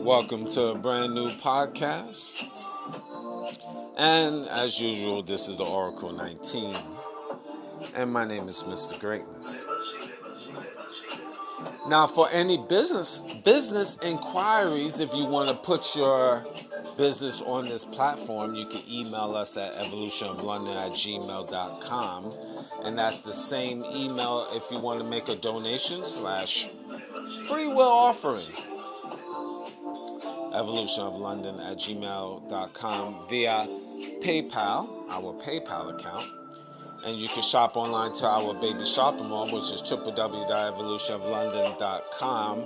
Welcome to a brand new podcast. And as usual, this is the Oracle 19. And my name is Mr. Greatness. Now, for any business inquiries, if you want to put your business on this platform, you can email us at evolutionoflondon@gmail.com. And that's the same email if you want to make a donation / free will offering. evolutionoflondon@gmail.com via PayPal, our PayPal account. And you can shop online to our baby shopping mall, which is www.evolutionoflondon.com.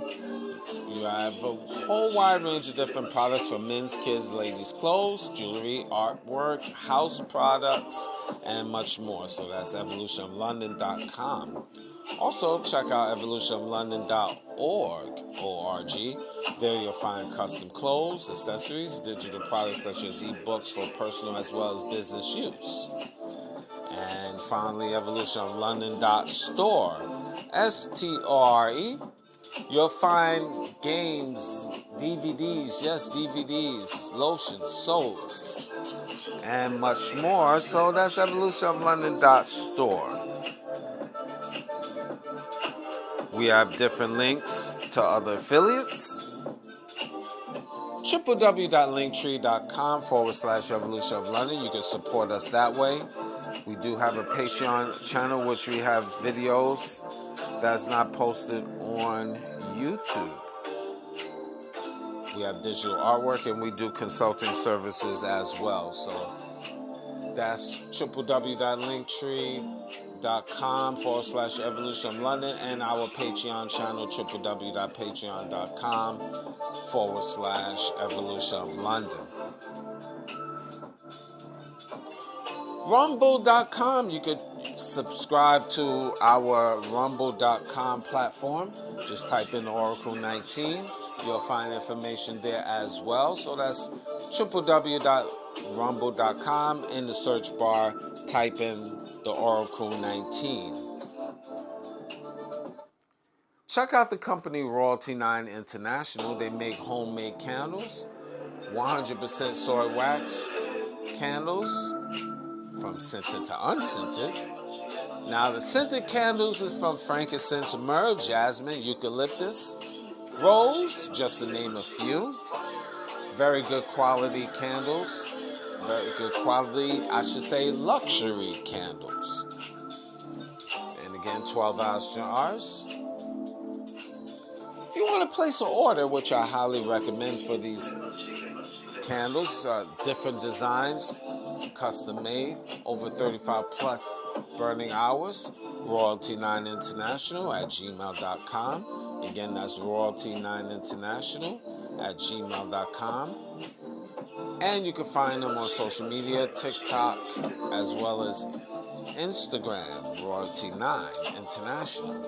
You have a whole wide range of different products for men's, kids, ladies' clothes, jewelry, artwork, house products, and much more. So that's evolutionoflondon.com. Also, check out evolutionoflondon.org. There you'll find custom clothes, accessories, digital products such as ebooks for personal as well as business use. And finally, evolutionoflondon.store, STORE. You'll find games, DVDs, lotions, soaps, and much more. So that's evolutionoflondon.store. We have different links to other affiliates. www.linktree.com/evolutionoflondon. You can support us that way. We do have a Patreon channel, which we have videos that's not posted on YouTube. We have digital artwork, and we do consulting services as well. So that's www.linktree.com/evolutionoflondon and our Patreon channel, www.patreon.com/evolutionoflondon. Rumble.com, you could subscribe to our Rumble.com platform. Just type in Oracle 19. You'll find information there as well. So that's www.rumble.com. In the search bar, type in the Oracle 19. Check out the company Royalty 9 International. They make homemade candles, 100% soy wax candles, from scented to unscented. Now, the scented candles is from frankincense, myrrh, jasmine, eucalyptus, rose, just to name a few. Very good quality candles. Very good quality, I should say, luxury candles. And again, 12-ounce jars. If you want to place an order, which I highly recommend for these candles, different designs, custom made, over 35 plus burning hours, Royalty9 International at gmail.com. Again, that's Royalty9 International at gmail.com. And you can find them on social media, TikTok, as well as Instagram, Royalty9 International.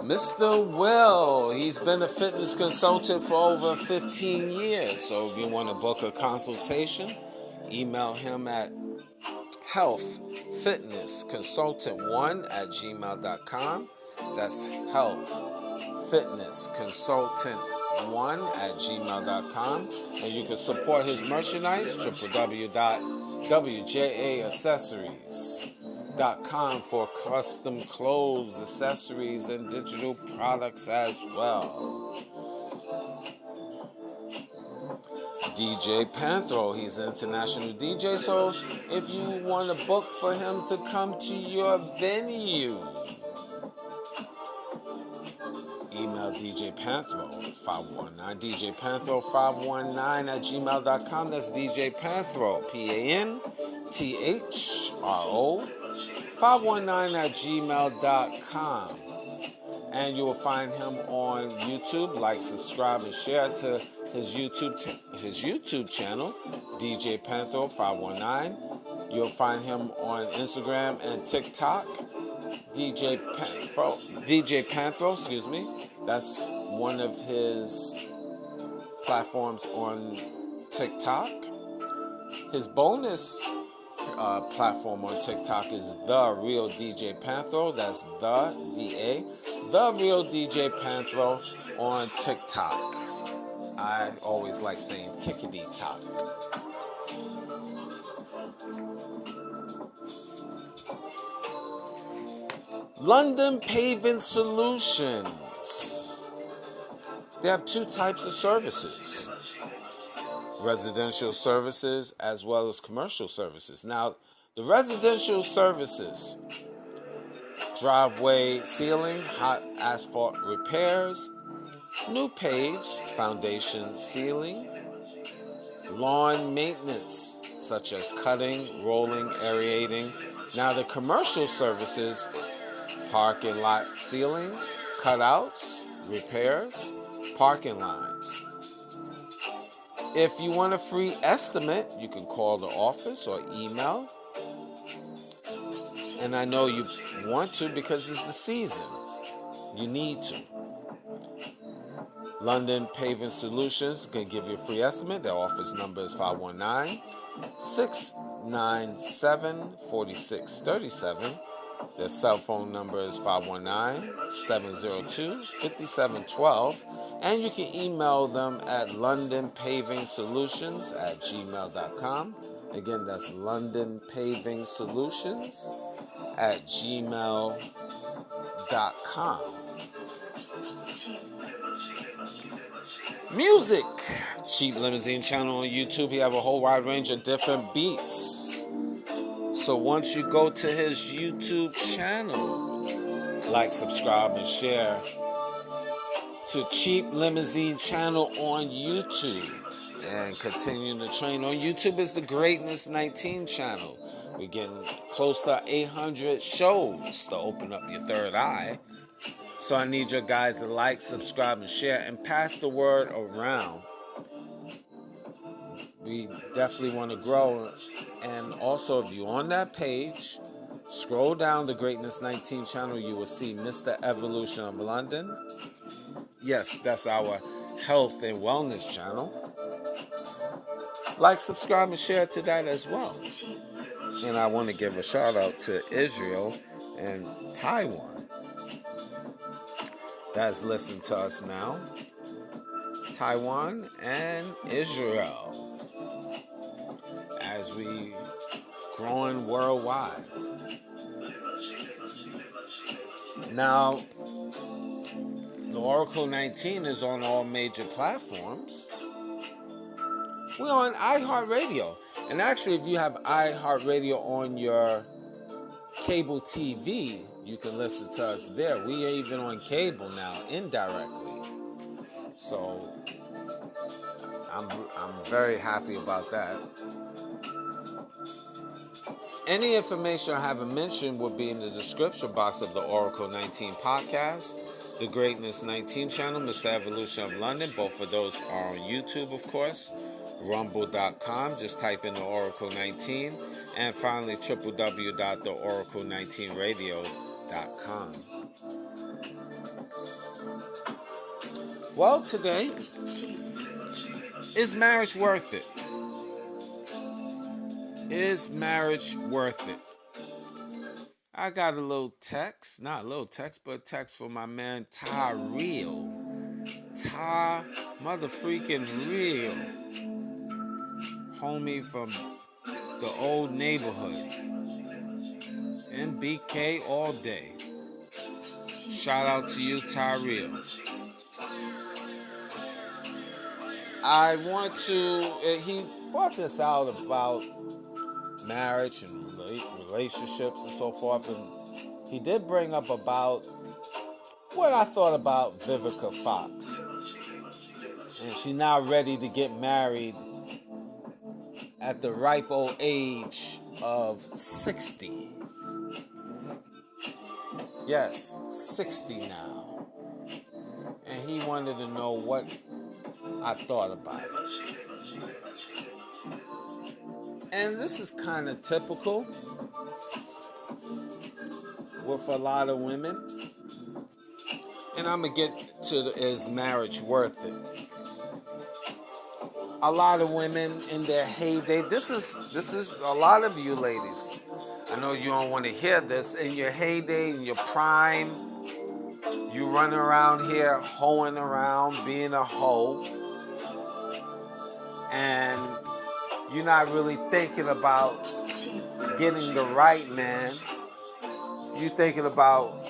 Mr. Will, he's been a fitness consultant for over 15 years. So if you want to book a consultation, email him at healthfitnessconsultant1@gmail.com. That's healthfitnessconsultant1@gmail.com. And you can support his merchandise, www.wajaccessories.com for custom clothes, accessories, and digital products as well. DJ Panthro, he's an international DJ, so if you want to book for him to come to your venue, email DJ Panthro 519, DJ Panthro 519@gmail.com. That's DJ Panthro, PANTHRO 519@gmail.com. And you will find him on YouTube. Like, subscribe, and share to his YouTube channel, DJ Panthro 519. You'll find him on Instagram and TikTok, DJ Panthro, excuse me. That's one of his platforms on TikTok. His bonus platform on TikTok is The Real DJ Panthro. That's the D-A. The Real DJ Panthro on TikTok. I always like saying tickety-tock. London Paving Solutions. They have two types of services. Residential services as well as commercial services. Now, the residential services, driveway sealing, hot asphalt repairs, new paves, foundation sealing, lawn maintenance such as cutting, rolling, aerating. Now, the commercial services, parking lot sealing, cutouts, repairs, parking lines. If you want a free estimate, you can call the office or email. And I know you want to because it's the season. You need to. London Paving Solutions can give you a free estimate. Their office number is 519-697-4637. Their cell phone number is 519-702-5712. And you can email them at londonpavingsolutions@gmail.com. Again, that's londonpavingsolutions@gmail.com. Music. Cheap Limousine channel on YouTube. He have a whole wide range of different beats. So once you go to his YouTube channel, like, subscribe, and share to Cheap Limousine channel on YouTube. And continuing to train on YouTube is the Greatness 19 channel. We're getting close to 800 shows to open up your third eye. So I need your guys to like, subscribe, and share, and pass the word around. We definitely want to grow. And also, if you're on that page, scroll down the Greatness 19 channel, you will see Mr. Evolution of London. Yes, that's our health and wellness channel. Like, subscribe, and share to that as well. And I want to give a shout out to Israel and Taiwan that's listening to us now. Taiwan and Israel, as we growing worldwide. Now, the Oracle 19 is on all major platforms. We're on iHeartRadio. And actually, if you have iHeartRadio on your cable TV, you can listen to us there. We are even on cable now, indirectly. So I'm very happy about that. Any information I haven't mentioned will be in the description box of the Oracle 19 podcast, the Greatness 19 channel, Mr. Evolution of London. Both of those are on YouTube, of course. Rumble.com, just type in the Oracle 19. And finally, www.theoracle19radio.com. Well, today, is marriage worth it? Is marriage worth it? I got a little text, not a little text, but a text from my man Ty Real. Ty motherfreaking Real. Homie from the old neighborhood. MBK all day. Shout out to you, Ty Real. I want to, he brought this out about marriage and relationships and so forth, and he did bring up about what I thought about Vivica Fox. And she's now ready to get married at the ripe old age of 60. Yes, 60 now. And he wanted to know what I thought about it. And this is kind of typical with a lot of women. And I'm going to get to is marriage worth it? a lot of women in their heyday. This is a lot of you ladies. I know you don't want to hear this. In your heyday, in your prime, you run around here hoeing around, being a hoe, and you're not really thinking about getting the right man. You're thinking about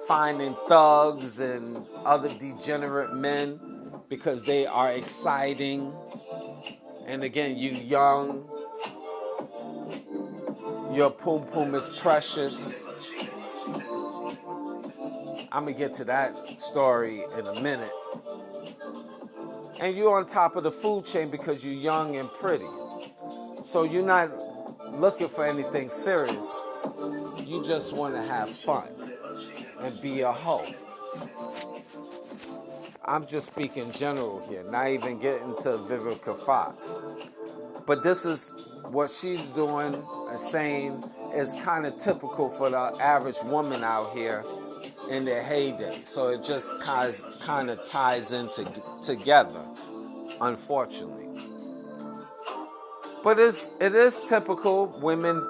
finding thugs and other degenerate men because they are exciting. And again, you young, your pum pum is precious. I'm gonna get to that story in a minute. And you're on top of the food chain because you're young and pretty. So you're not looking for anything serious. You just want to have fun and be a hoe. I'm just speaking general here, not even getting to Vivica Fox. But this is what she's doing and saying is kind of typical for the average woman out here in their heyday. So it just kind of ties in together, unfortunately. But it is typical. Women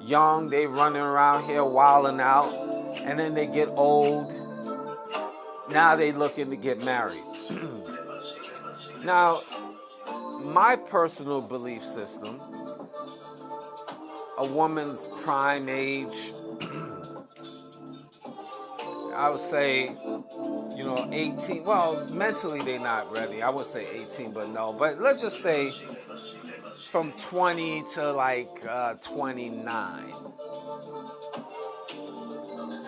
young, they running around here wilding out, and then they get old. Now they looking to get married. Now, my personal belief system, a woman's prime age, I would say, 18. Well, mentally they're not ready. I would say 18, but no. But let's just say from 20 to like 29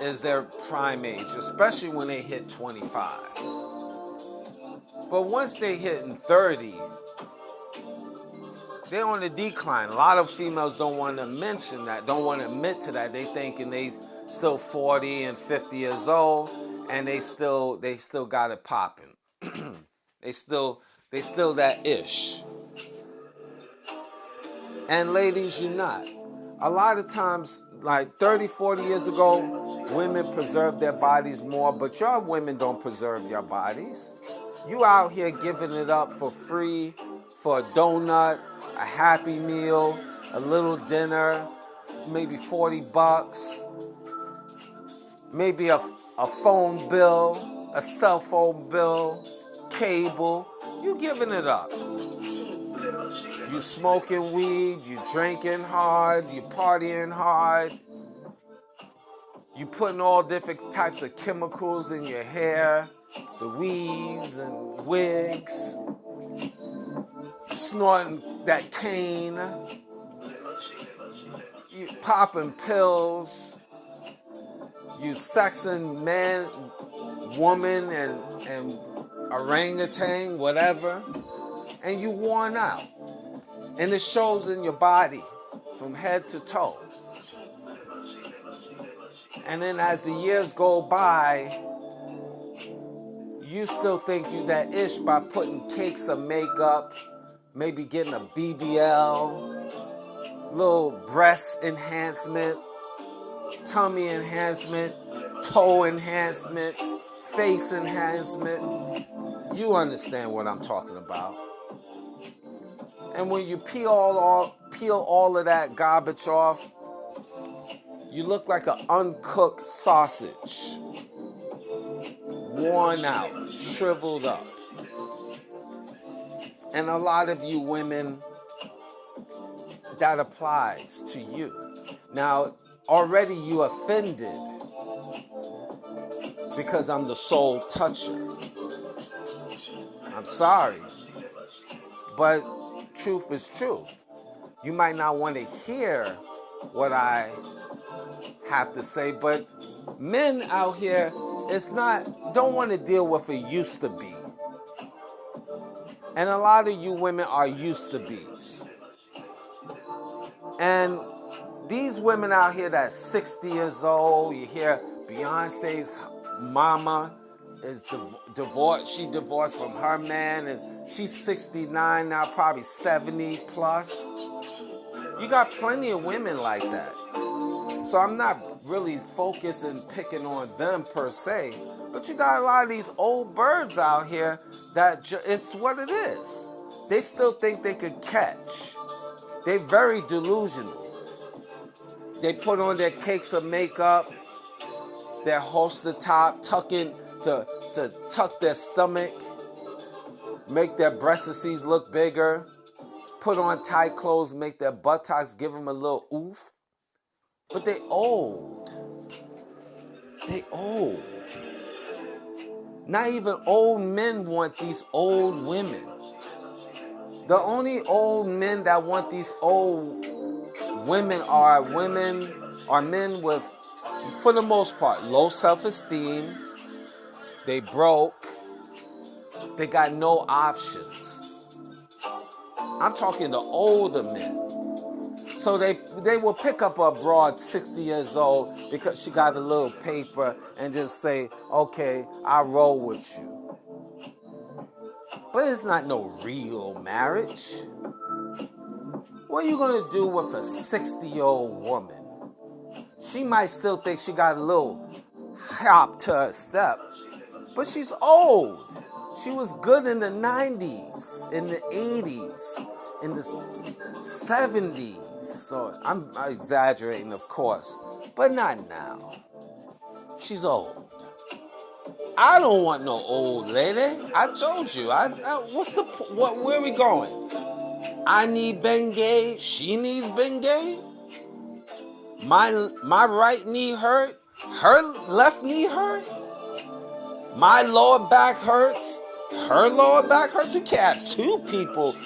is their prime age, especially when they hit 25. But once they hit 30, they're on the decline. A lot of females don't want to mention that, don't want to admit to that. They thinking they still 40 and 50 years old, and they still got it popping. they still that ish. And ladies, you're not. A lot of times, like 30, 40 years ago, women preserved their bodies more, but y'all women don't preserve your bodies. You out here giving it up for free, for a donut, a Happy Meal, a little dinner, maybe $40, maybe a phone bill, a cell phone bill, cable. You giving it up. You smoking weed, you drinking hard, you partying hard. You putting all different types of chemicals in your hair, the weaves and wigs, snorting that cane, you popping pills, you sexing man, woman, and orangutan, whatever, and you worn out. And it shows in your body from head to toe. And then as the years go by, you still think you that ish by putting cakes of makeup, maybe getting a BBL, little breast enhancement, tummy enhancement, toe enhancement, face enhancement. You understand what I'm talking about. And when you peel all of that garbage off, you look like an uncooked sausage. Worn out, shriveled up. And a lot of you women, that applies to you. Now, already you offended because I'm the soul toucher. I'm sorry. But truth is truth. You might not want to hear what I have to say, but men out here don't want to deal with a used to be. And a lot of you women are used to be's. And these women out here that's 60 years old, you hear Beyonce's mama is divorced. She divorced from her man, and she's 69 now, probably 70 plus. You got plenty of women like that. So I'm not really focusing picking on them per se, But you got a lot of these old birds out here that it's what it is. They still think they could catch. They're very delusional. They put on their cakes of makeup, their holster top, to tuck their stomach, make their breasts look bigger, put on tight clothes, make their buttocks, give them a little oof. But they old. They old. Not even old men want these old women. The only old men that want these old women are men with, for the most part, low self-esteem. They broke. They got no options. I'm talking the older men. So they will pick up a broad 60 years old because she got a little paper and just say, okay, I'll roll with you. But it's not no real marriage. What are you going to do with a 60-year-old woman? She might still think she got a little hop to her step, but she's old. She was good in the 90s, in the 80s, in the 70s. So I'm exaggerating, of course, but not now. She's old. I don't want no old lady. I told you. Where are we going? I need Bengay. She needs Bengay. My right knee hurt. Her left knee hurt. My lower back hurts. Her lower back hurts. You can't have two people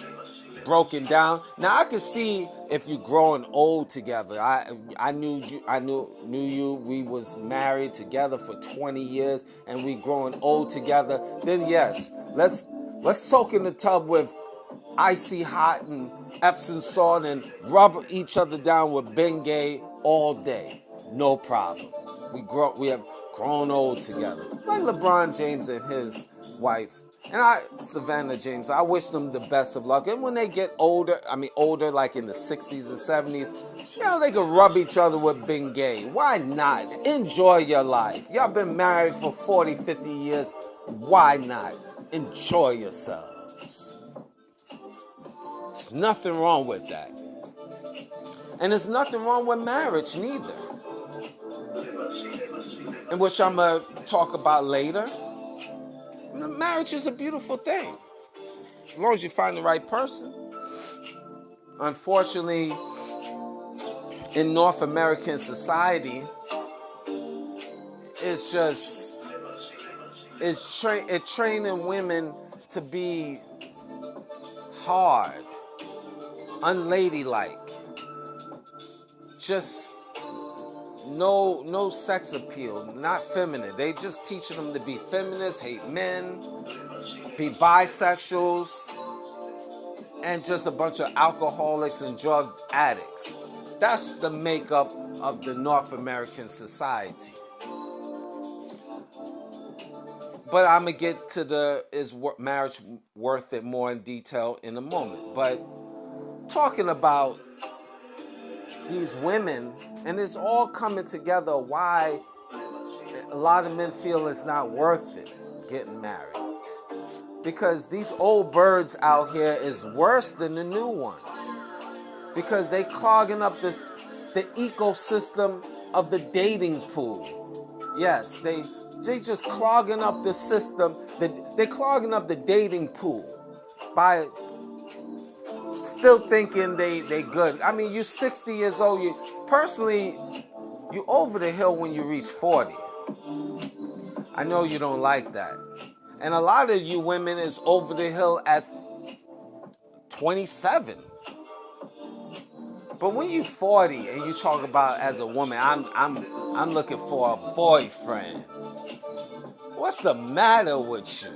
broken down. Now I can see if you're growing old together. I knew you. We was married together for 20 years, and we growing old together. Then yes, let's soak in the tub with icy hot and Epsom salt and rub each other down with Bengay all day. No problem. We have grown old together. Like LeBron James and his wife. And Savannah James, I wish them the best of luck. And when they get older like in the 60s and 70s, they can rub each other with Bengay. Why not? Enjoy your life. Y'all been married for 40, 50 years. Why not? Enjoy yourselves. There's nothing wrong with that. And there's nothing wrong with marriage neither. And which I'm going to talk about later. Marriage is a beautiful thing, as long as you find the right person. Unfortunately, in North American society, it's training women to be hard, unladylike, just no sex appeal, not feminine. They just teaching them to be feminists, hate men, be bisexuals, and just a bunch of alcoholics and drug addicts. That's the makeup of the North American society. But I'm going to get to is marriage worth it more in detail in a moment. But talking about these women, and it's all coming together why a lot of men feel it's not worth it getting married. Because these old birds out here is worse than the new ones. Because they clogging up the ecosystem of the dating pool. Yes, they just clogging up the system. They're clogging up the dating pool by still thinking they good. I mean, you're 60 years old. You over the hill when you reach 40. I know you don't like that. And a lot of you women is over the hill at 27. But when you're 40 and you talk about as a woman, I'm looking for a boyfriend. What's the matter with you?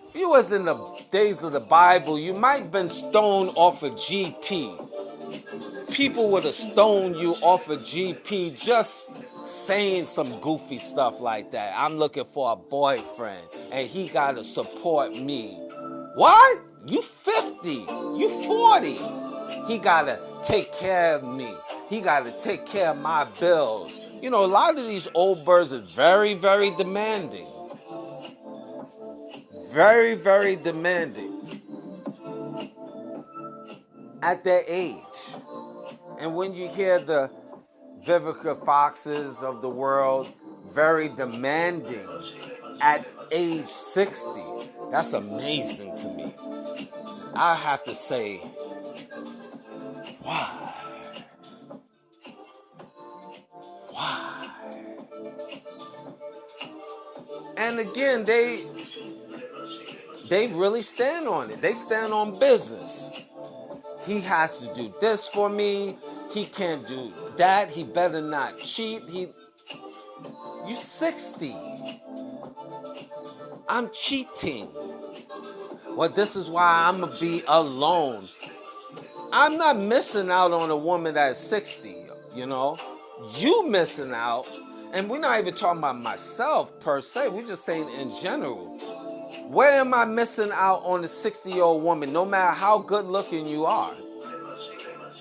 If you was in the days of the Bible, you might have been stoned off of GP. People would have stoned you off of GP just saying some goofy stuff like that. I'm looking for a boyfriend, and he got to support me. What? You 50. You 40. He got to take care of me. He got to take care of my bills. You know, a lot of these old birds is very, very demanding. Very, very demanding at their age. And when you hear the Vivica Foxes of the world, very demanding at age 60, that's amazing to me. I have to say, why? Why? And again, they really stand on it. They stand on business. He has to do this for me. He can't do that. He better not cheat. You 60. I'm cheating. Well, this is why I'm going to be alone. I'm not missing out on a woman that's 60, you know. You missing out. And we're not even talking about myself per se. We're just saying in general. Where am I missing out on a 60-year-old woman, no matter how good looking you are?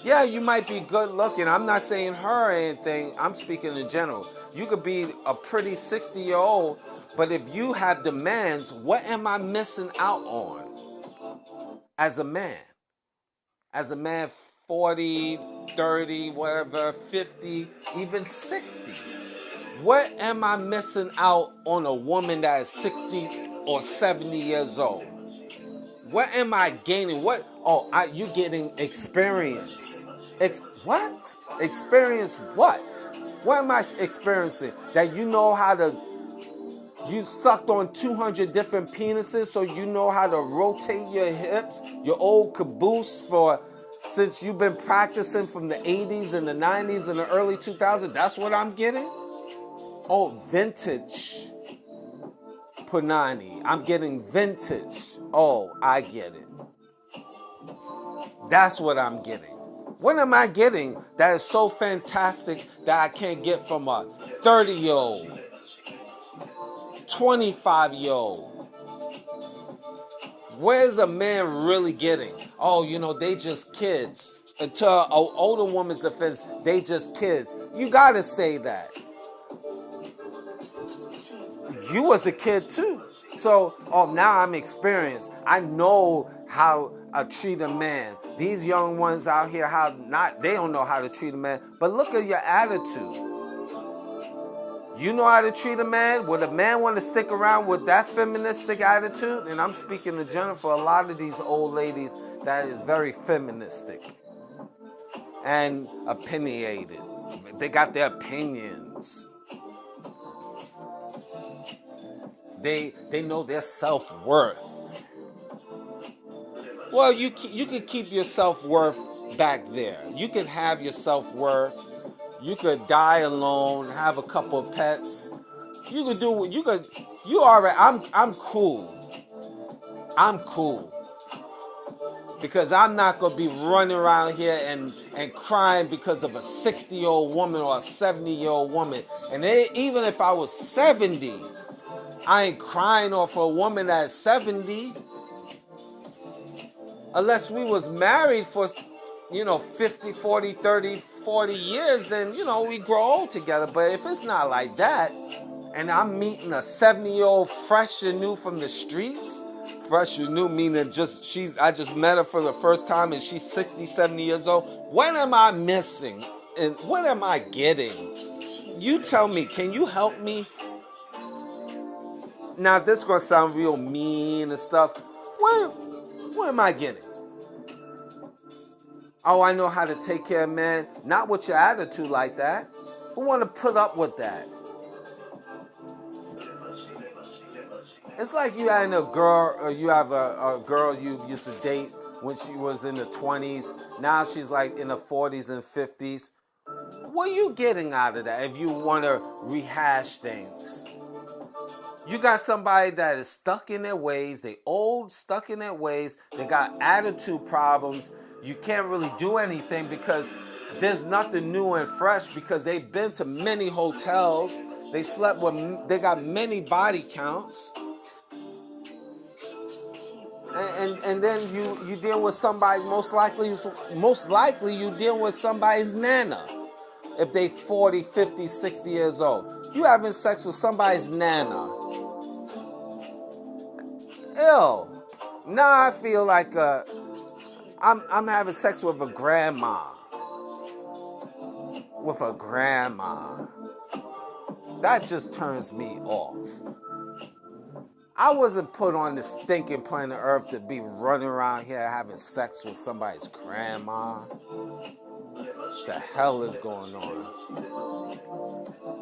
Yeah, you might be good looking. I'm not saying her or anything. I'm speaking in general. You could be a pretty 60-year-old, but if you have demands, what am I missing out on as a man? As a man, 40, 30, whatever, 50, even 60. What am I missing out on a woman that is 60 or 70 years old? What am I gaining? What? Oh, you getting experience. What? Experience what? What am I experiencing? That you know how to, you sucked on 200 different penises, so you know how to rotate your hips, your old caboose since you've been practicing from the 80s and the 90s and the early 2000s. That's what I'm getting? Oh, vintage Punani. I'm getting vintage. Oh, I get it. That's what I'm getting. What am I getting that is so fantastic that I can't get from a 30-year-old, 25-year-old? Where's a man really getting? Oh, you know, they just kids. Until an older woman's defense, they just kids. You gotta say that. You was a kid too. So, now I'm experienced. I know how to treat a man. These young ones out here, they don't know how to treat a man. But look at your attitude. You know how to treat a man? Would a man want to stick around with that feministic attitude? And I'm speaking in general for a lot of these old ladies that is very feministic and opinionated. They got their opinions. They know their self-worth. Well, you could keep your self-worth back there. You could have your self-worth. You could die alone, have a couple of pets. You could do what you already. I'm cool. I'm cool. Because I'm not gonna be running around here and crying because of a 60-year-old woman or a 70-year-old woman. And even if I was 70, I ain't crying off a woman that's 70. Unless we was married for, 50, 40, 30, 40 years, then, we grow old together. But if it's not like that, and I'm meeting a 70-year-old fresh and new from the streets, fresh and new meaning I just met her for the first time and she's 60, 70 years old, what am I missing? And what am I getting? You tell me, can you help me? Now, this is going to sound real mean and stuff. What am I getting? Oh, I know how to take care of men. Not with your attitude like that. Who want to put up with that? It's like you had a girl, or you have a girl you used to date when she was in the 20s. Now she's like in the 40s and 50s. What are you getting out of that if you want to rehash things? You got somebody that is stuck in their ways. They old, stuck in their ways. They got attitude problems. You can't really do anything because there's nothing new and fresh because they've been to many hotels. They slept with, they got many body counts. And then you deal with somebody, most likely you deal with somebody's nana. if they 40, 50, 60 years old. You having sex with somebody's nana. Ew. Now I feel like I'm having sex with a grandma. With a grandma. That just turns me off. I wasn't put on this stinking planet Earth to be running around here having sex with somebody's grandma. What the hell is going on?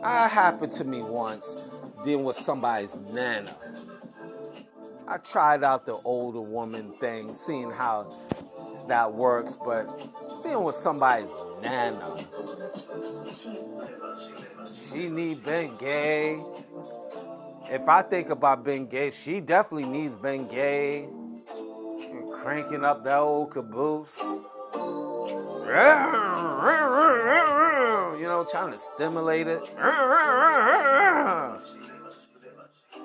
That happened to me once, dealing with somebody's nana. I tried out the older woman thing, seeing how that works, but dealing with somebody's nana. She need been gay. If I think about being gay, she definitely needs been gay. Cranking up that old caboose. You know, trying to stimulate it.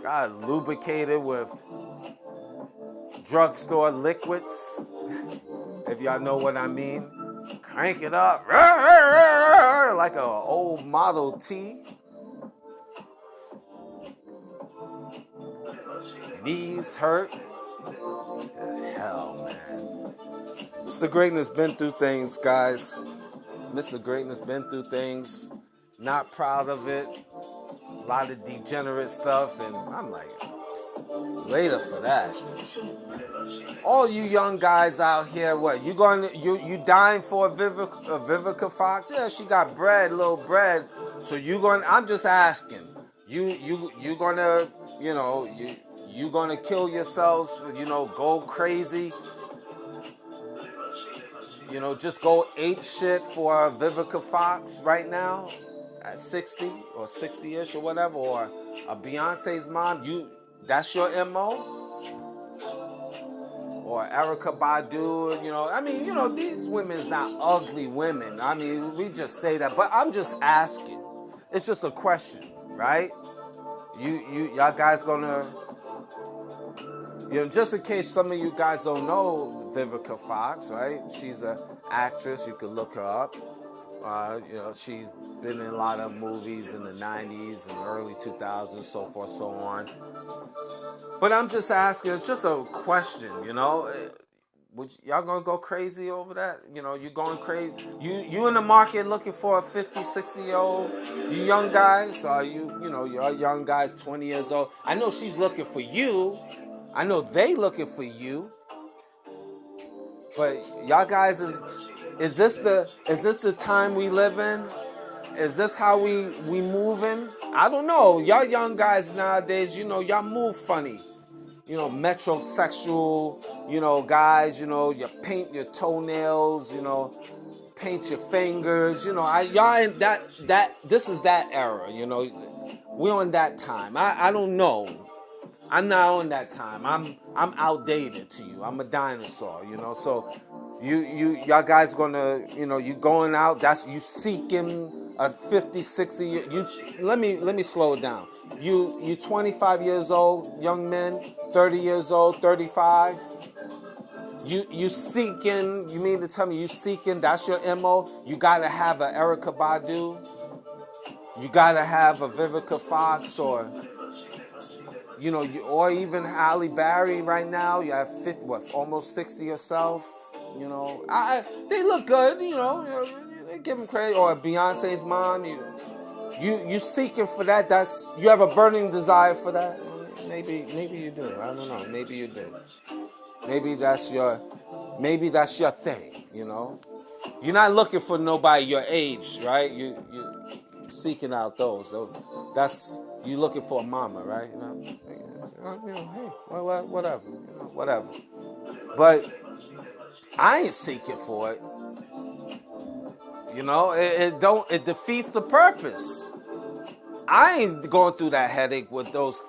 Got lubricated with drugstore liquids, if y'all know what I mean. Crank it up like an old Model T. Knees hurt. What the hell, man? Mr. Greatness been through things, guys. Mr. Greatness been through things. Not proud of it. A lot of degenerate stuff, and I'm like, later for that. All you young guys out here, what you dying for a Vivica Fox? Yeah, she got bread, little bread. So you going? I'm just asking. You gonna, you gonna kill yourselves? Go crazy. Just go ape shit for Vivica Fox right now at 60 or 60-ish or whatever, or a Beyonce's mom. That's your MO? Or Erykah Badu, these women's not ugly women. We just say that, but I'm just asking. It's just a question, right? Y'all guys gonna, just in case some of you guys don't know Vivica Fox, right? She's an actress. You can look her up. She's been in a lot of movies in the 90s and early 2000s, so forth, so on. But I'm just asking, it's just a question, y'all gonna go crazy over that? You going crazy? You in the market looking for a 50, 60-year-old? You young guys? You're young guys, 20 years old. I know she's looking for you. I know they looking for you. But y'all guys, is this the time we live in? Is this how we moving? I don't know. Y'all young guys nowadays, y'all move funny. Metrosexual, guys, you paint your toenails, paint your fingers, y'all in this is that era, we on that time. I don't know. I'm not on that time. I'm outdated to you. I'm a dinosaur, so y'all guys gonna, you going out, that's you seeking a 50, 60, let me slow it down. You 25 years old, young men, 30 years old, 35. You seeking, you mean to tell me you seeking, that's your MO? You gotta have a Erykah Badu. You gotta have a Vivica Fox, or or even Halle Berry right now. You have 50, almost 60 yourself. They look good. They give them credit. Or Beyonce's mom. You seeking for that? You have a burning desire for that. Maybe you do. I don't know. Maybe you do. Maybe that's your thing. You're not looking for nobody your age, right? You seeking out those. So that's you looking for a mama, right? Hey, whatever, whatever. But I ain't seeking for it. It defeats the purpose. I ain't going through that headache with those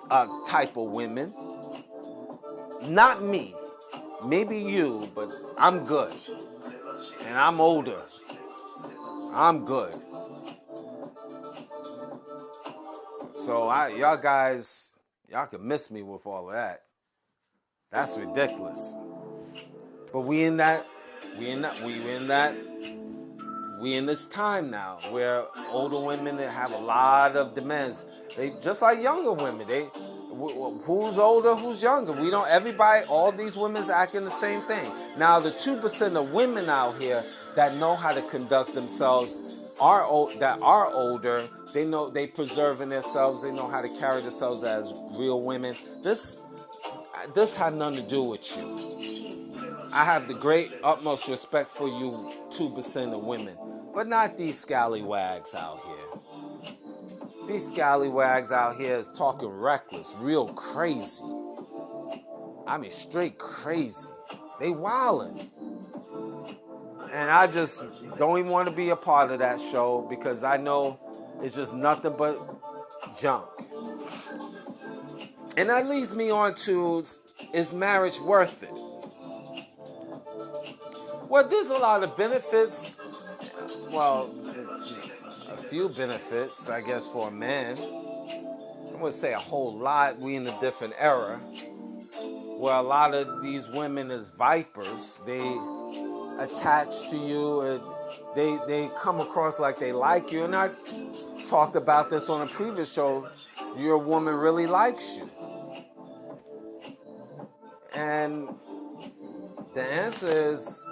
type of women. Not me. Maybe you, but I'm good. And I'm older. I'm good. So y'all guys, y'all can miss me with all of that. That's ridiculous. But we in that we in this time now where older women have a lot of demands. They just like younger women. Who's older, who's younger? We don't. Everybody, all these women's acting the same thing. Now, the 2% of women out here that know how to conduct themselves that are older. They preserving themselves. They know how to carry themselves as real women. This had nothing to do with you. I have the great utmost respect for you 2% of women, but not these scallywags out here. These scallywags out here is talking reckless, real crazy. I mean, straight crazy. They wildin'. And I just don't even want to be a part of that show because I know it's just nothing but junk. And that leads me on to, is marriage worth it? Well, there's a lot of benefits. Well, a few benefits, I guess, for a man. I wouldn't say a whole lot. We in a different era where a lot of these women is vipers. They attach to you. They come across like they like you. And I talked about this on a previous show. Your woman really likes you. And the answer is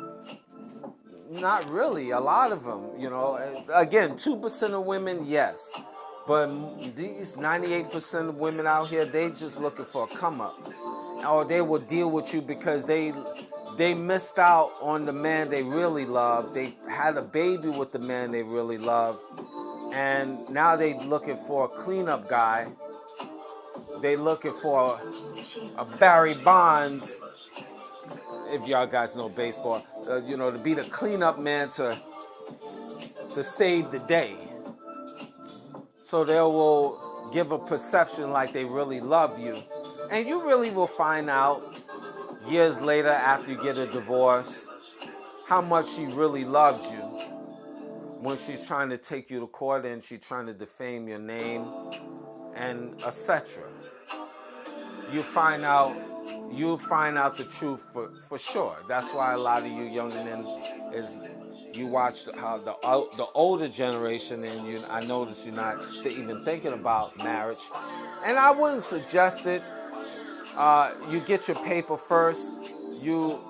not really. A lot of them, again, 2% of women, yes. But these 98% of women out here, they just looking for a come up. Or they will deal with you because they missed out on the man they really love. They had a baby with the man they really love. And now they looking for a cleanup guy. They looking for a Barry Bonds, if y'all guys know baseball, to be the cleanup man to save the day. So they will give a perception like they really love you. And you really will find out years later after you get a divorce how much she really loves you when she's trying to take you to court and she's trying to defame your name and etc. You'll find out the truth for sure. That's why a lot of you young men you watch how the older generation, and I notice you're not even thinking about marriage. And I wouldn't suggest it. You get your paper first. You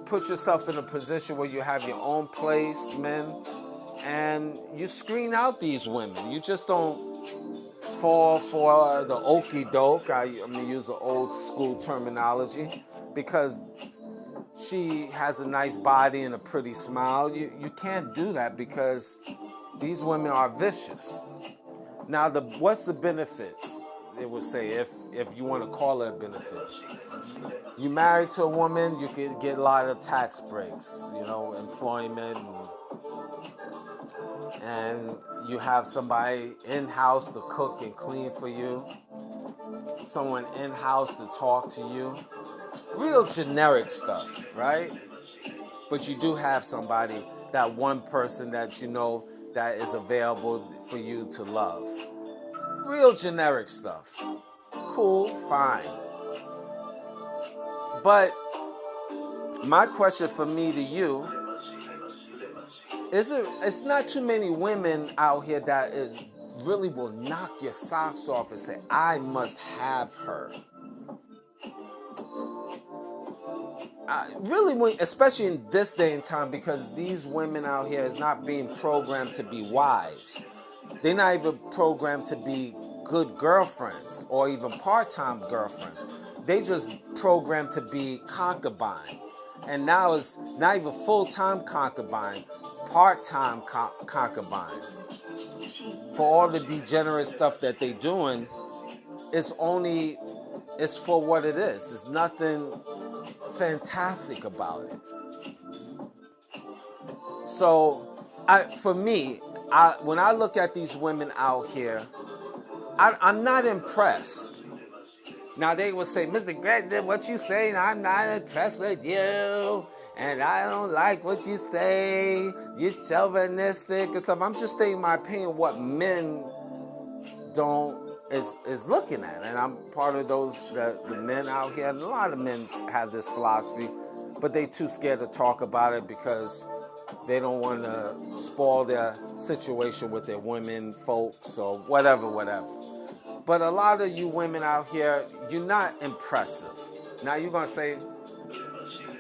put yourself in a position where you have your own place, men, and you screen out these women. You just don't fall for the okie doke. I'm gonna use the old school terminology because she has a nice body and a pretty smile. You can't do that because these women are vicious. Now, what's the benefits? It would say, if you want to call it a benefit. You married to a woman, you could get a lot of tax breaks, employment, and you have somebody in-house to cook and clean for you, someone in-house to talk to you. Real generic stuff, right? But you do have somebody, that one person that that is available for you to love. Real generic stuff. Cool, fine. But my question for me to you is, it's not too many women out here that really will knock your socks off and say, I must have her. Really, especially in this day and time, because these women out here is not being programmed to be wives. They're not even programmed to be good girlfriends or even part-time girlfriends. They just programmed to be concubine. And now it's not even full-time concubine, part-time concubine. For all the degenerate stuff that they're doing, it's for what it is. There's nothing fantastic about it. So, for me, when I look at these women out here, I'm not impressed. Now they will say, Mr. Greg, what you saying? I'm not impressed with you, and I don't like what you say. You're chauvinistic and stuff. I'm just stating my opinion. What men is looking at, and I'm part of those the men out here. And a lot of men have this philosophy, but they too scared to talk about it because They don't want to spoil their situation with their women folks or whatever. But a lot of you women out here, you're not impressive. Now you're going to say,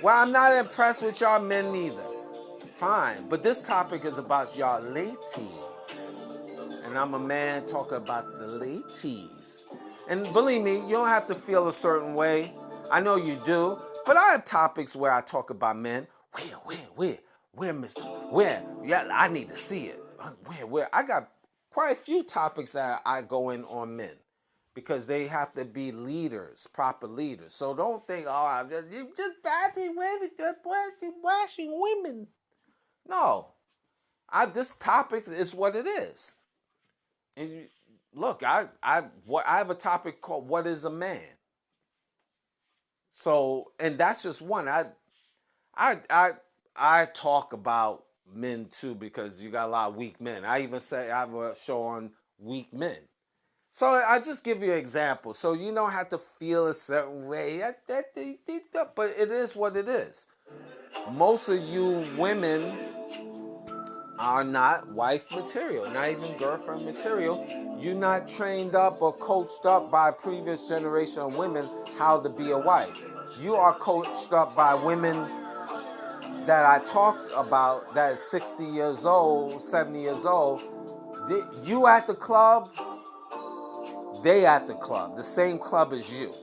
well, I'm not impressed with y'all men neither. Fine, but this topic is about y'all ladies. And I'm a man talking about the ladies. And believe me, you don't have to feel a certain way. I know you do. But I have topics where I talk about men. Where, Mr. Where? Yeah, I need to see it. Where? I got quite a few topics that I go in on men. Because they have to be leaders, proper leaders. So don't think, oh, you're just bashing women, just bashing women. No, this topic is what it is. And look, I have a topic called "What is a Man?" So, and that's just one. I talk about men too because you got a lot of weak men. I even say I have a show on weak men. So I just give you an example. So you don't have to feel a certain way. But it is what it is. Most of you women are not wife material, not even girlfriend material. You're not trained up or coached up by a previous generation of women how to be a wife. You are coached up by women that I talked about that is 60 years old, 70 years old. You at the club, they at the club, the same club as you.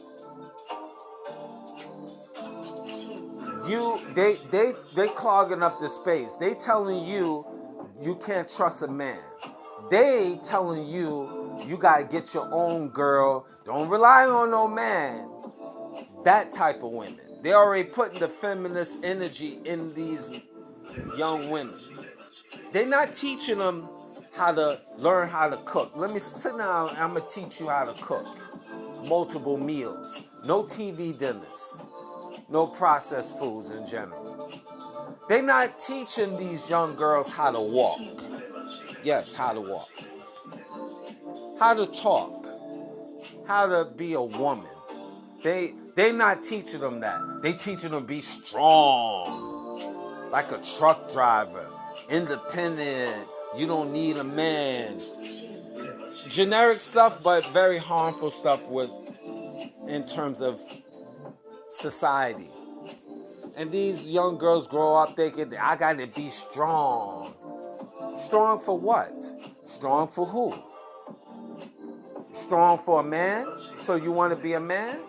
They clogging up the space. They telling you can't trust a man. They telling you gotta get your own girl. Don't rely on no man. That type of women. They already putting the feminist energy in these young women. They're not teaching them how to learn how to cook. Let me sit down and I'm gonna teach you how to cook. Multiple meals. No TV dinners. No processed foods in general. They're not teaching these young girls how to walk. Yes, how to walk. How to talk. How to be a woman. They not teaching them that. They teaching them to be strong. Like a truck driver. Independent. You don't need a man. Generic stuff, but very harmful stuff in terms of society. And these young girls grow up thinking, I gotta be strong. Strong for what? Strong for who? Strong for a man? So you want to be a man?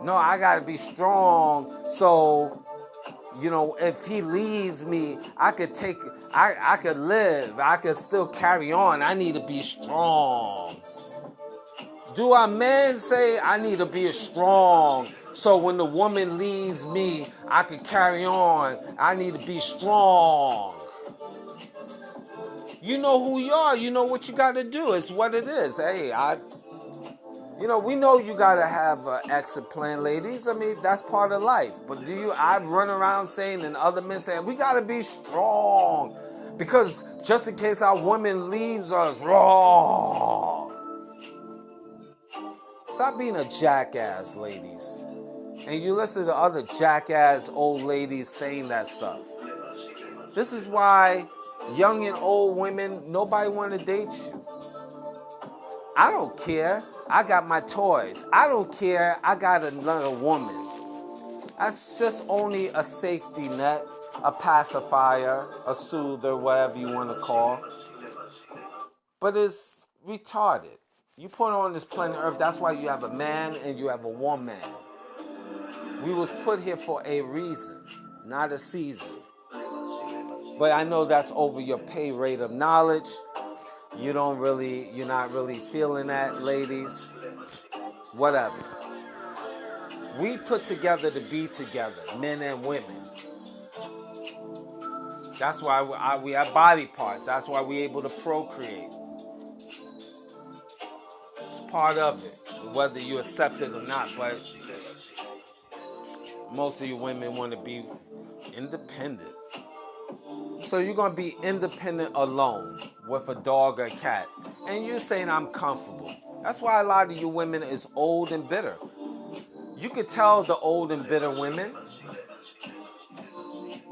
No, I gotta be strong. So, if he leaves me, I could live. I could still carry on. I need to be strong. Do our men say I need to be strong? So when the woman leaves me, I can carry on. I need to be strong. You know who you are. You know what you got to do. It's what it is. Hey, we know you got to have an exit plan, ladies. I mean, that's part of life. But I run around saying and other men saying, we got to be strong. Because just in case our woman leaves us, raw. Stop being a jackass, ladies. And you listen to other jackass old ladies saying that stuff. This is why young and old women, nobody want to date you. I don't care. I got my toys. I don't care. I got another woman. That's just only a safety net, a pacifier, a soother, whatever you want to call. But it's retarded. You put on this planet Earth, that's why you have a man and you have a woman. We was put here for a reason, not a season. But I know that's over your pay rate of knowledge. You're not really feeling that, ladies. Whatever. We put together to be together, men and women. That's why we have body parts. That's why we're able to procreate. It's part of it, whether you accept it or not. But most of you women want to be independent. So you're going to be independent alone with a dog or a cat. And you're saying I'm comfortable. That's why a lot of you women is old and bitter. You could tell the old and bitter women.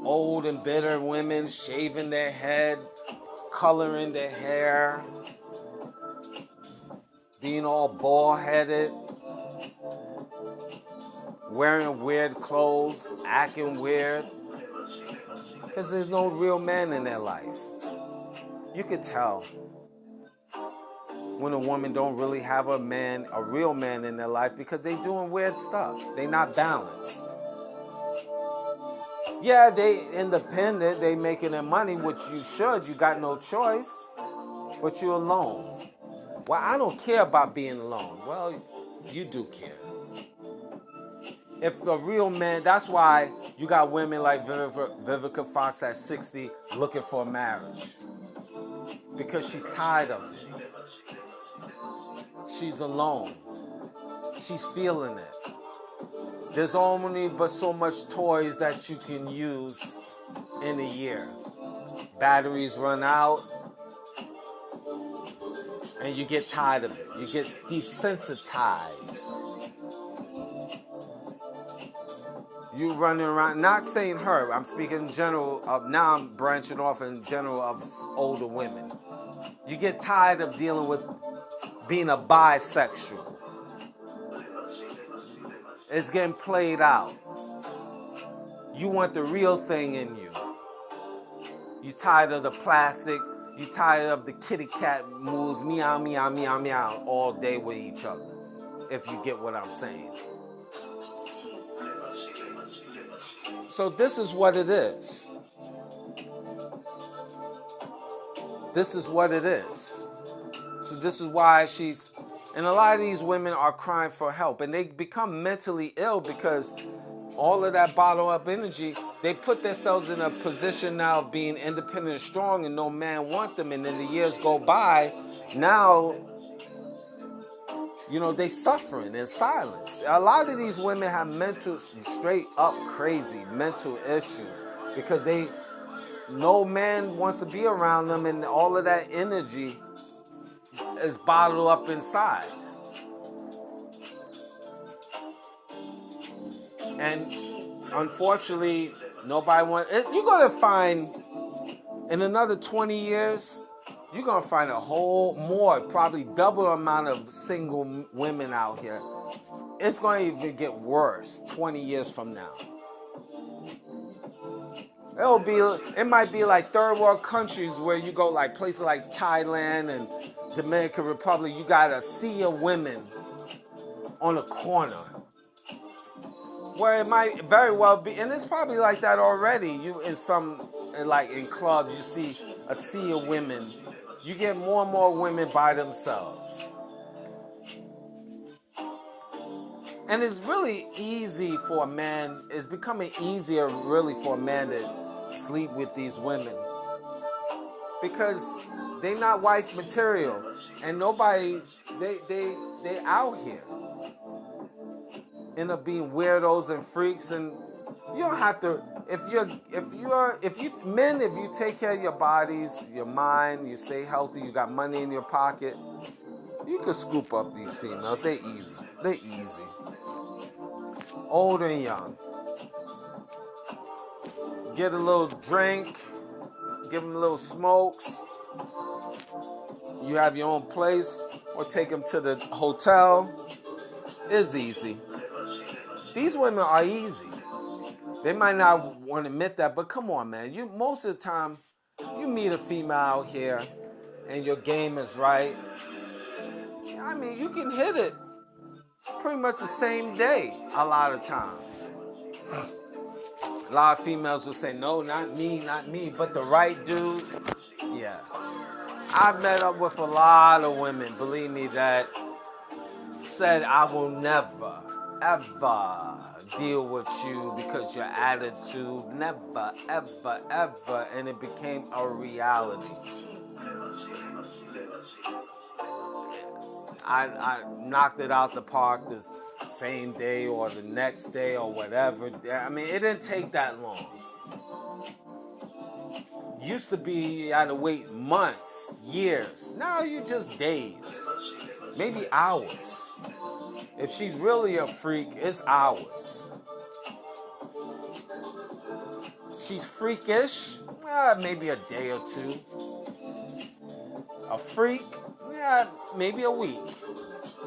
old and bitter women shaving their head, coloring their hair, being all bald-headed, wearing weird clothes, acting weird, because there's no real man in their life. You could tell when a woman don't really have a real man in their life, because they doing weird stuff. They not balanced. Yeah, they independent, they making their money, which you should, you got no choice, but you're alone. Well, I don't care about being alone. Well, you do care. If a real man, that's why you got women like Vivica Fox at 60 looking for a marriage. Because she's tired of it. She's alone. She's feeling it. There's only but so much toys that you can use in a year. Batteries run out, and you get tired of it. You get desensitized. You running around, not saying her, I'm speaking in general of, now I'm branching off in general of older women. You get tired of dealing with being a bisexual. It's getting played out. You want the real thing in you. You tired of the plastic. You tired of the kitty cat moves, meow, meow, meow, meow, all day with each other. If you get what I'm saying. So this is what it is. This is what it is. So this is why she's, and a lot of these women are crying for help, and they become mentally ill because all of that bottled up energy, they put themselves in a position now of being independent and strong, and no man want them, and then the years go by, now, you know, they suffering in silence. A lot of these women have mental, straight up crazy mental issues because no man wants to be around them, and all of that energy is bottled up inside. And unfortunately, nobody wants. You're gonna find in another 20 years, you're gonna find a whole more, probably double amount of single women out here. It's gonna even get worse 20 years from now. It might be like third world countries where you go, like places like Thailand and Dominican Republic. You got a sea of women on a corner. Where it might very well be, and it's probably like that already. You in clubs, you see a sea of women. You get more and more women by themselves. And it's really easy for a man, it's becoming easier really for a man to sleep with these women. Because they not wife material. And nobody, they out here. End up being weirdos and freaks, and you don't have to. If you take care of your bodies, your mind, you stay healthy, you got money in your pocket, you can scoop up these females. They easy. They easy. Old and young. Get a little drink, give them a little smokes. You have your own place, or take them to the hotel. It's easy. These women are easy. They might not want to admit that, but come on, man. Most of the time, you meet a female out here, and your game is right. I mean, you can hit it pretty much the same day a lot of times. A lot of females will say, no, not me, but the right dude, yeah. I've met up with a lot of women, believe me, that said, I will never, ever deal with you because your attitude, never, ever, ever, and it became a reality. I knocked it out the park this same day or the next day or whatever. I mean, it didn't take that long. Used to be you had to wait months, years. Now you just days, maybe hours. If she's really a freak, it's hours. She's freakish, maybe a day or two. A freak, maybe a week.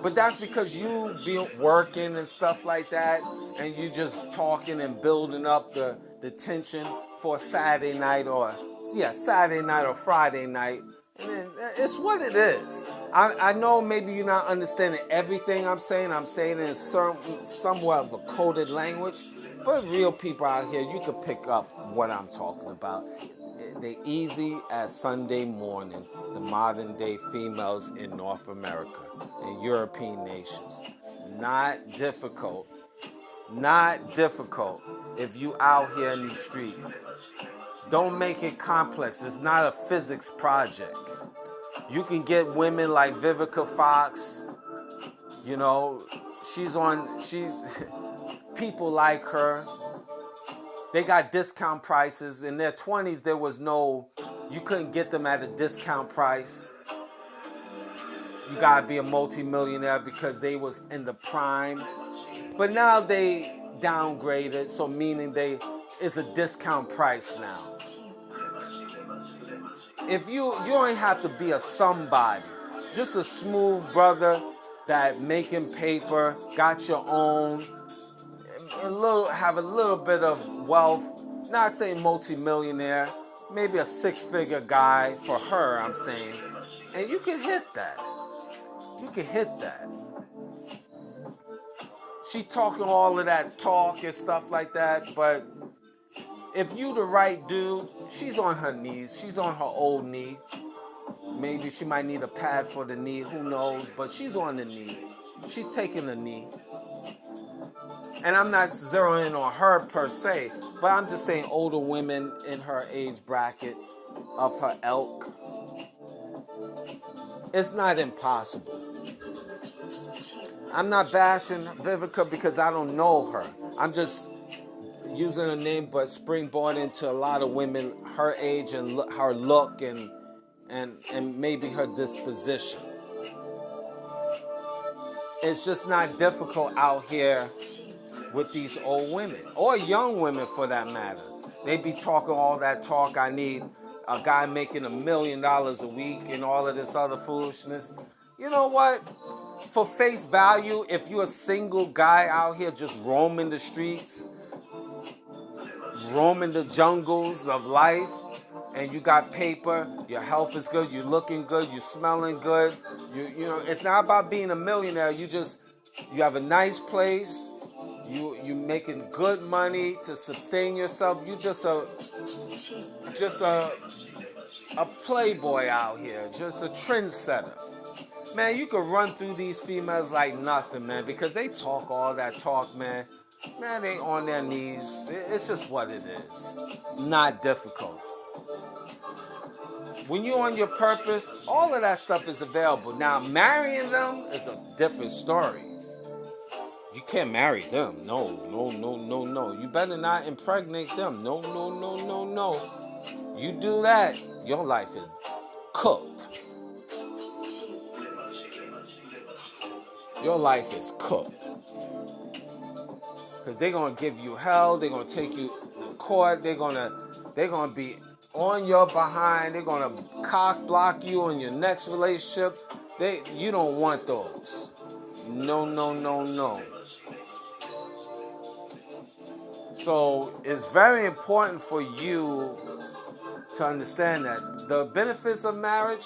But that's because you be working and stuff like that, and you just talking and building up the tension for Saturday night or Friday night. And then it's what it is. I know maybe you're not understanding everything I'm saying. I'm saying it in somewhat of a coded language, but real people out here, you can pick up what I'm talking about. They easy as Sunday morning, the modern day females in North America and European nations. It's not difficult. Not difficult if you out here in these streets. Don't make it complex. It's not a physics project. You can get women like Vivica Fox, you know, she's people like her. They got discount prices. In their 20s, you couldn't get them at a discount price. You gotta be a multimillionaire because they was in the prime. But now they downgraded, so meaning it's a discount price now. If you don't have to be a somebody, just a smooth brother that making paper, got your own, have a little bit of wealth, not saying multi-millionaire, maybe a six-figure guy for her, I'm saying, and you can hit that. You can hit that. She talking all of that talk and stuff like that, but if you the right dude, she's on her knees. She's on her old knee. Maybe she might need a pad for the knee, who knows, but she's on the knee. She's taking the knee. And I'm not zeroing on her per se, but I'm just saying older women in her age bracket of her ilk. It's not impossible. I'm not bashing Vivica because I don't know her. I'm just using her name, but springboard into a lot of women her age and her look and maybe her disposition. It's just not difficult out here with these old women or young women for that matter. They be talking all that talk. I need a guy making $1 million a week and all of this other foolishness. You know what? For face value, if you're a single guy out here just roaming the streets, roaming the jungles of life, and you got paper, your health is good, you're looking good, you're smelling good, you know, it's not about being a millionaire. You have a nice place, you making good money to sustain yourself. You just a playboy out here, just a trendsetter. Man, you can run through these females like nothing, man, because they talk all that talk, man. Man, they on their knees. It's just what it is. It's not difficult. When you're on your purpose, all of that stuff is available. Now, marrying them is a different story. You can't marry them. No. You better not impregnate them. No. You do that, your life is cooked. Your life is cooked. Because they're going to give you hell. They're going to take you to court. They're going to be on your behind. They're going to cock block you on your next relationship. You don't want those. No. So it's very important for you to understand that the benefits of marriage,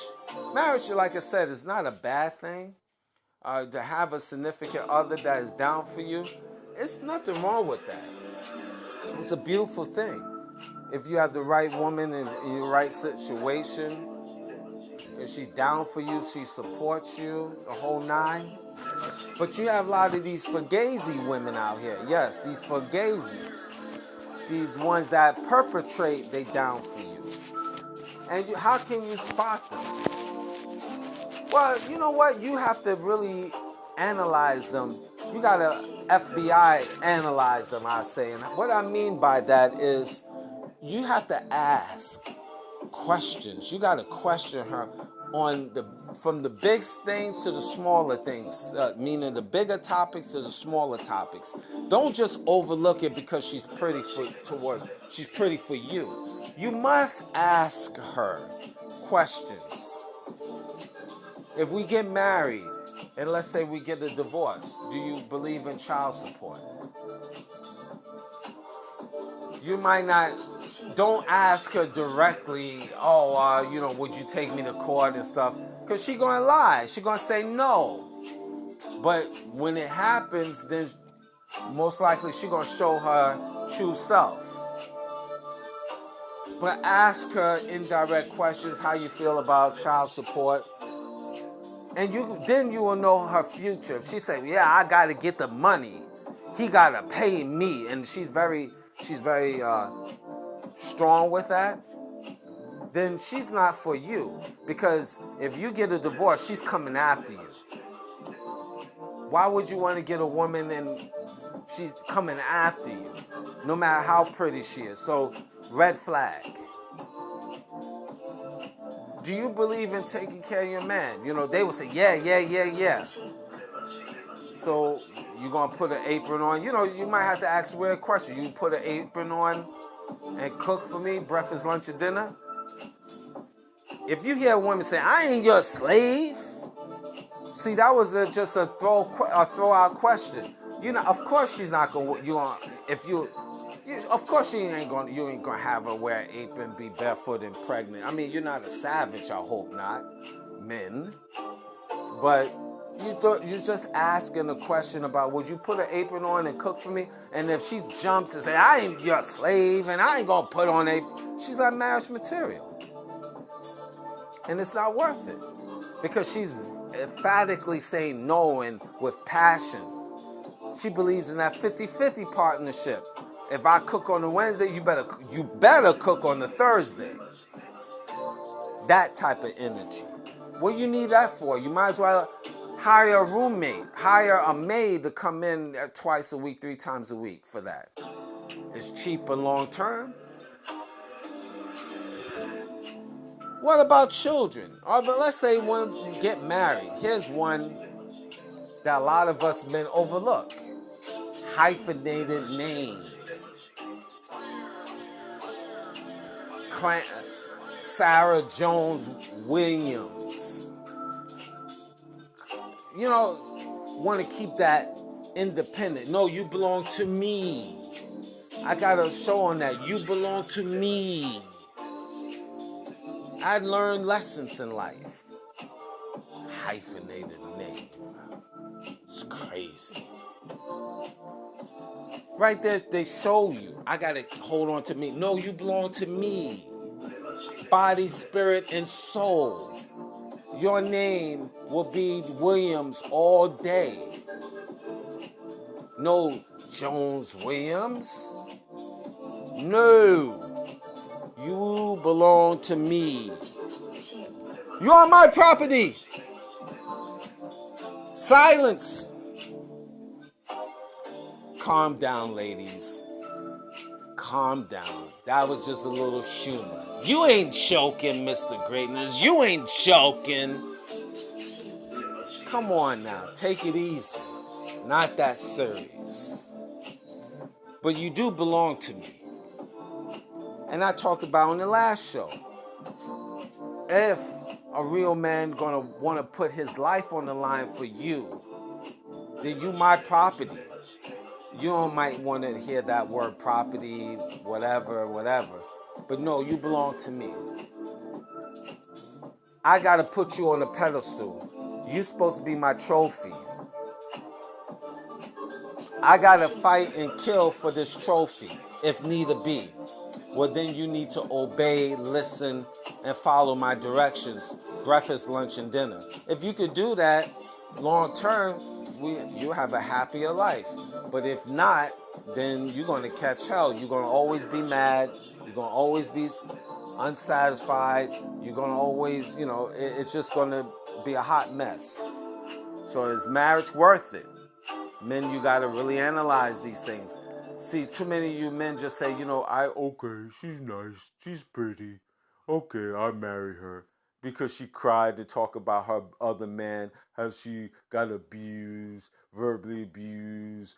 like I said, is not a bad thing. To have a significant other that is down for you, it's nothing wrong with that. It's a beautiful thing. If you have the right woman in the right situation, if she's down for you, she supports you, the whole nine. But you have a lot of these fugazi women out here. Yes, these fugazis. These ones that perpetrate, they down for you. And how can you spot them? Well, you know what? You have to really analyze them. You got to FBI analyze them, I say. And what I mean by that is you have to ask questions. You got to question her. from the big things to the smaller things, meaning the bigger topics to the smaller topics. Don't just overlook it because she's pretty she's pretty for you. You must ask her questions. If we get married, and let's say we get a divorce, do you believe in child support? You might not, don't ask her directly, would you take me to court and stuff? Because she's going to lie. She's going to say no. But when it happens, then most likely she's going to show her true self. But ask her indirect questions, how you feel about child support. And then you will know her future. If she say, yeah, I got to get the money. He got to pay me. And she's very strong with that, then she's not for you. Because if you get a divorce, she's coming after you. Why would you want to get a woman and she's coming after you, no matter how pretty she is? So, red flag. Do you believe in taking care of your man? You know, they will say, yeah. So, you're going to put an apron on. You know, you might have to ask a weird question. You put an apron on and cook for me breakfast, lunch, and dinner? If you hear a woman say, I ain't your slave. See, that was just a throw out question. You know, of course she's not going to, of course you ain't going to have her wear an apron, be barefoot and pregnant. I mean, you're not a savage, I hope not, men. But you're just asking a question about, would you put an apron on and cook for me? And if she jumps and says, I ain't your slave and I ain't going to put on apron, she's like marriage material. And it's not worth it. Because she's emphatically saying no and with passion. She believes in that 50-50 partnership. If I cook on the Wednesday, you better cook on the Thursday. That type of energy. What you need that for? You might as well hire a roommate, hire a maid to come in twice a week, 3 times a week for that. It's cheaper long term. What about children? But let's say when you get married. Here's one that a lot of us men overlook. Hyphenated names. Sarah Jones Williams. You know, want to keep that independent. No, you belong to me. I got a show on that. You belong to me. I learned lessons in life. Hyphenated name. It's crazy. Right there, they show you. I gotta hold on to me. No, you belong to me. Body, spirit, and soul. Your name will be Williams all day. No Jones Williams. No. You belong to me. You're on my property. Silence. Calm down, ladies. Calm down. That was just a little humor. You ain't joking, Mr. Greatness. You ain't joking. Come on now. Take it easy. It's not that serious. But you do belong to me. And I talked about on the last show. If a real man gonna want to put his life on the line for you, then you my property. You don't might want to hear that word property, whatever. But no, you belong to me. I gotta put you on a pedestal. You're supposed to be my trophy. I gotta fight and kill for this trophy, if need be. Well, then you need to obey, listen, and follow my directions. Breakfast, lunch, and dinner. If you could do that, long term, you have a happier life. But if not, then you're going to catch hell. You're going to always be mad. You're going to always be unsatisfied. You're going to always, it's just going to be a hot mess. So is marriage worth it? Men, you got to really analyze these things. See, too many of you men just say, okay, she's nice, she's pretty. Okay, I'll marry her. because she cried to talk about her other man, how she got verbally abused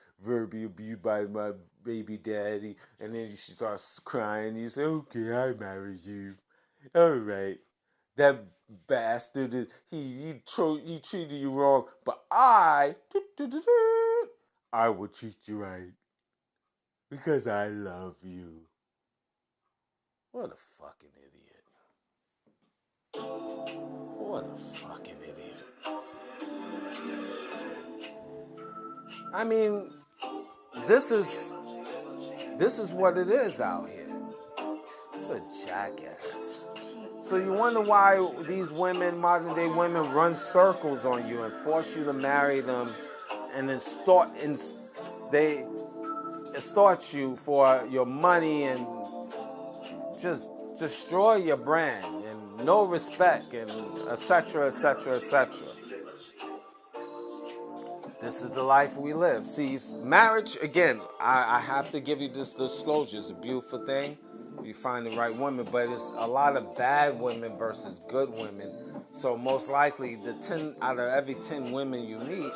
by my baby daddy, and then she starts crying. You say, "Okay, I married you. All right." That bastard, he treated you wrong, but I will treat you right because I love you. What a fucking idiot. What a fucking idiot. I mean, this is what it is out here. It's a jackass. So you wonder why these women, modern day women, run circles on you and force you to marry them, and then they extort you for your money and just destroy your brand and no respect and etc. etc. etc. This is the life we live. See, marriage, again, I have to give you this disclosure. It's a beautiful thing if you find the right woman, but it's a lot of bad women versus good women. So most likely, the 10 out of every 10 women you meet,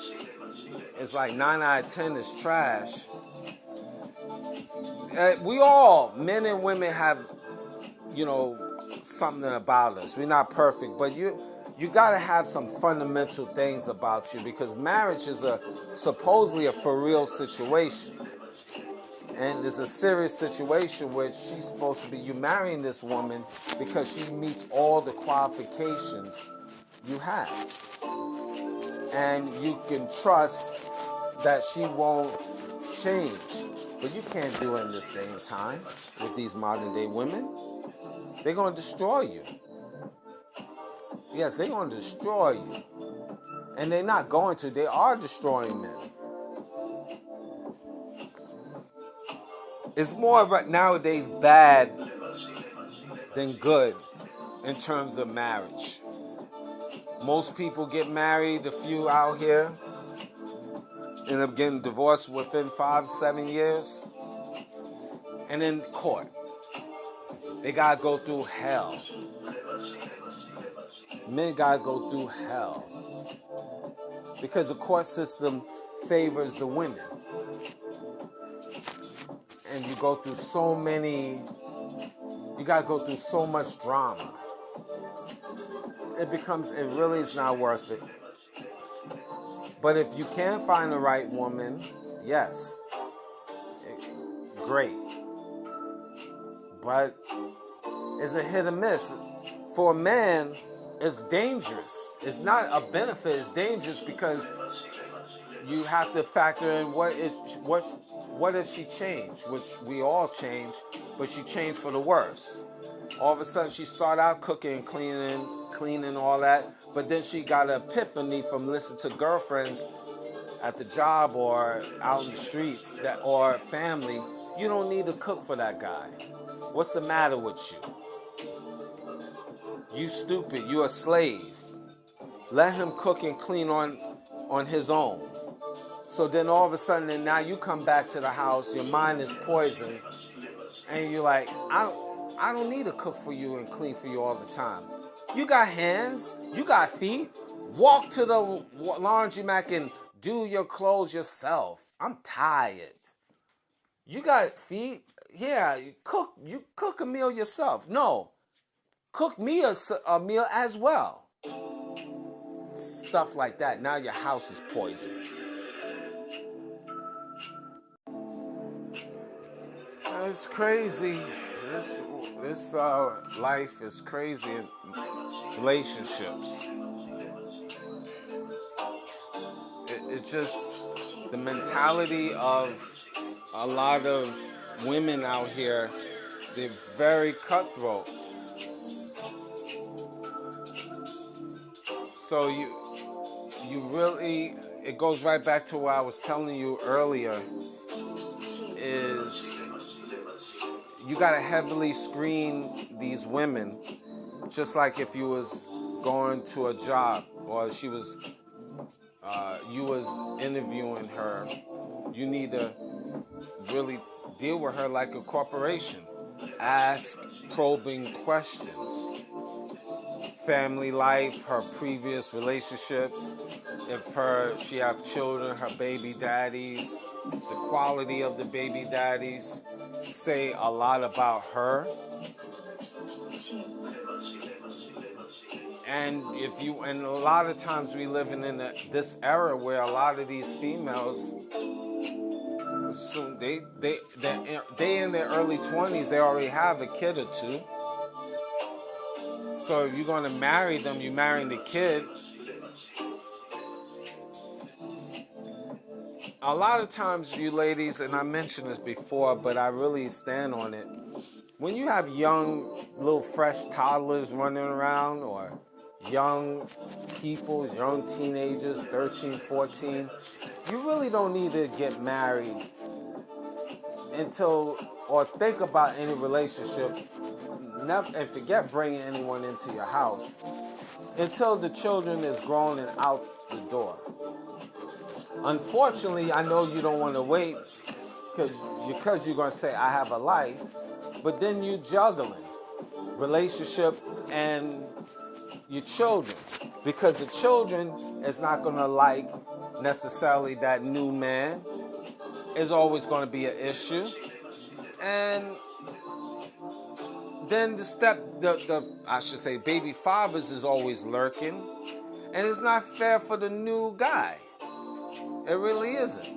it's like 9 out of 10 is trash. We all, men and women, have, something about us. We're not perfect, but you got to have some fundamental things about you, because marriage is supposedly a for real situation, and it's a serious situation where she's supposed to be, you marrying this woman because she meets all the qualifications you have, and you can trust that she won't change. But you can't do it in this day and time with these modern day women. They're going to destroy you. Yes, they're going to destroy you. And they're not going to. They are destroying men. It's more of nowadays bad than good in terms of marriage. Most people get married, a few out here end up getting divorced within 5-7 years. And in court, they got to go through hell. Men got to go through hell because the court system favors the women. And you go through you got to go through so much drama. It really is not worth it. But if you can find the right woman, yes, great. But it's a hit or miss. For a man, it's dangerous. It's not a benefit, it's dangerous because you have to factor in what if she changed, which we all change, but she changed for the worse. All of a sudden she started out cooking, cleaning all that, but then she got an epiphany from listening to girlfriends at the job or out in the streets or family. You don't need to cook for that guy. What's the matter with you? You stupid, you a slave. Let him cook and clean on his own. So then all of a sudden, and now you come back to the house, your mind is poisoned, and you're like, I don't need to cook for you and clean for you all the time. You got hands, you got feet. Walk to the laundromat and do your clothes yourself. I'm tired. You got feet? Yeah, you cook a meal yourself. No, cook me a meal as well. Stuff like that. Now your house is poisoned. It's crazy. This life is crazy in relationships. It's just the mentality of a lot of women out here. They're very cutthroat. So you really, it goes right back to what I was telling you earlier, is you gotta heavily screen these women, just like if you was going to a job or you was interviewing her. You need to really deal with her like a corporation. Ask probing questions. family life, her previous relationships, if she have children, her baby daddies, the quality of the baby daddies say a lot about her. And and a lot of times we living in this era where a lot of these females, so they in their early 20s, they already have a kid or two. So if you're going to marry them, you're marrying the kid. A lot of times, you ladies, and I mentioned this before, but I really stand on it. When you have young, little fresh toddlers running around, or young people, young teenagers, 13, 14, you really don't need to get married or think about any relationship, and forget bringing anyone into your house until the children is grown and out the door. Unfortunately, I know you don't want to wait because you're going to say, I have a life, but then you juggling relationship and your children, because the children is not going to like necessarily that new man. Is always going to be an issue. And then I should say baby fathers is always lurking, and it's not fair for the new guy. It really isn't.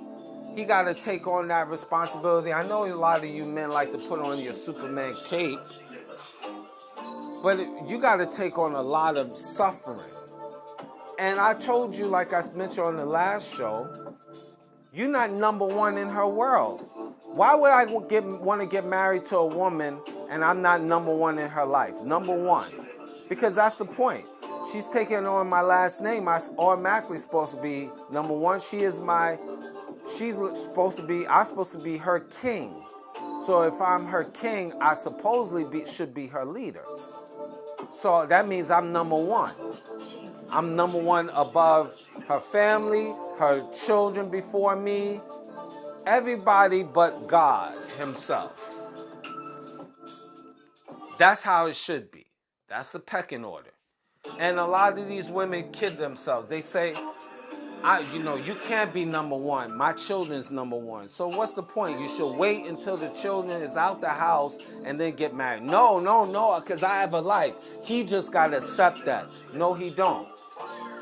He got to take on that responsibility. I know a lot of you men like to put on your Superman cape, but you got to take on a lot of suffering. And I told you, like I mentioned on the last show, you're not number one in her world. Why would I want to get married to a woman and I'm not number one in her life? Number one. Because that's the point. She's taking on my last name. I'm automatically supposed to be number one. I'm supposed to be her king. So if I'm her king, I supposedly should be her leader. So that means I'm number one. I'm number one above her family, her children before me, everybody but God himself. That's how it should be. That's the pecking order. And a lot of these women kid themselves. They say, you can't be number one. My children's number one. So what's the point? You should wait until the children is out the house and then get married. No, because I have a life. He just got to accept that. No, he don't.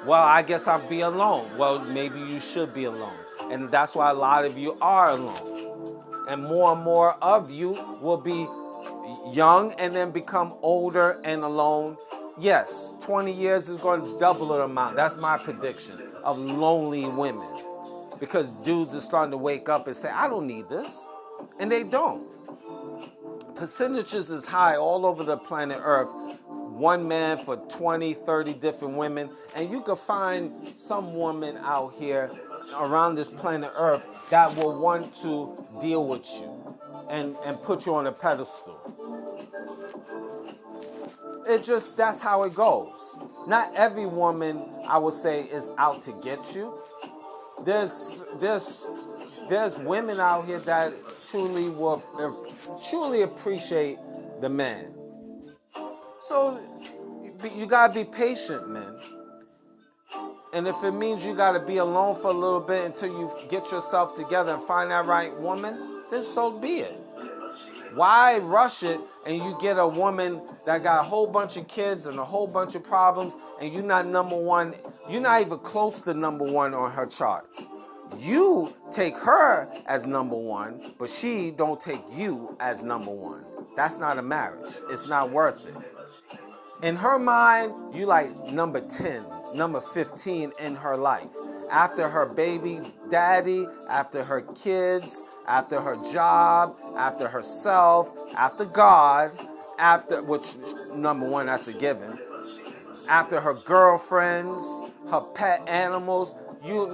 Well, I guess I'll be alone. Well, maybe you should be alone. And that's why a lot of you are alone. And more of you will be young and then become older and alone. Yes, 20 years is going to double the amount. That's my prediction of lonely women. Because dudes are starting to wake up and say, I don't need this. And they don't. Percentages is high all over the planet Earth. One man for 20, 30 different women. And you can find some woman out here around this planet Earth that will want to deal with you and put you on a pedestal. That's how it goes. Not every woman, I would say, is out to get you. There's women out here that truly appreciate the man. So you gotta be patient, man. And if it means you gotta be alone for a little bit until you get yourself together and find that right woman, then so be it. Why rush it and you get a woman that got a whole bunch of kids and a whole bunch of problems and you're not number one, you're not even close to number one on her charts. You take her as number one, but she don't take you as number one. That's not a marriage. It's not worth it. In her mind, you like number 10, number 15 in her life. After her baby daddy, after her kids, after her job, after herself, after God, which number one, that's a given. After her girlfriends, her pet animals, you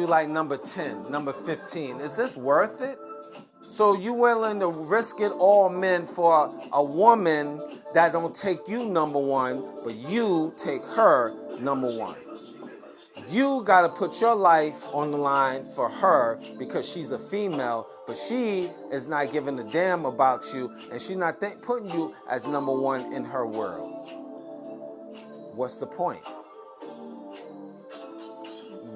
like number 10, number 15. Is this worth it? So you willing to risk it all, men, for a woman that don't take you number one, but you take her number one. You got to put your life on the line for her because she's a female, but she is not giving a damn about you, and she's not putting you as number one in her world. What's the point?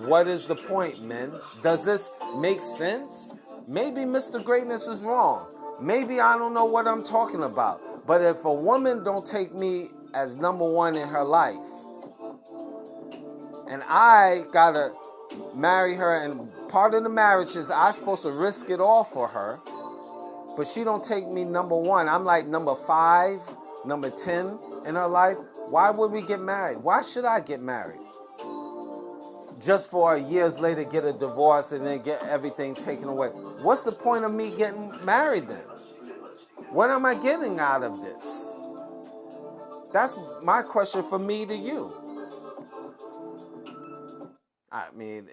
What is the point, men? Does this make sense? Maybe Mr. Greatness is wrong. Maybe I don't know what I'm talking about. But if a woman don't take me as number one in her life, and I gotta marry her, and part of the marriage is I'm supposed to risk it all for her, but she don't take me number one. I'm like number 5, number 10 in her life. Why would we get married? Why should I get married? Just for years later get a divorce and then get everything taken away. What's the point of me getting married then? What am I getting out of this? That's my question for me to you. I mean,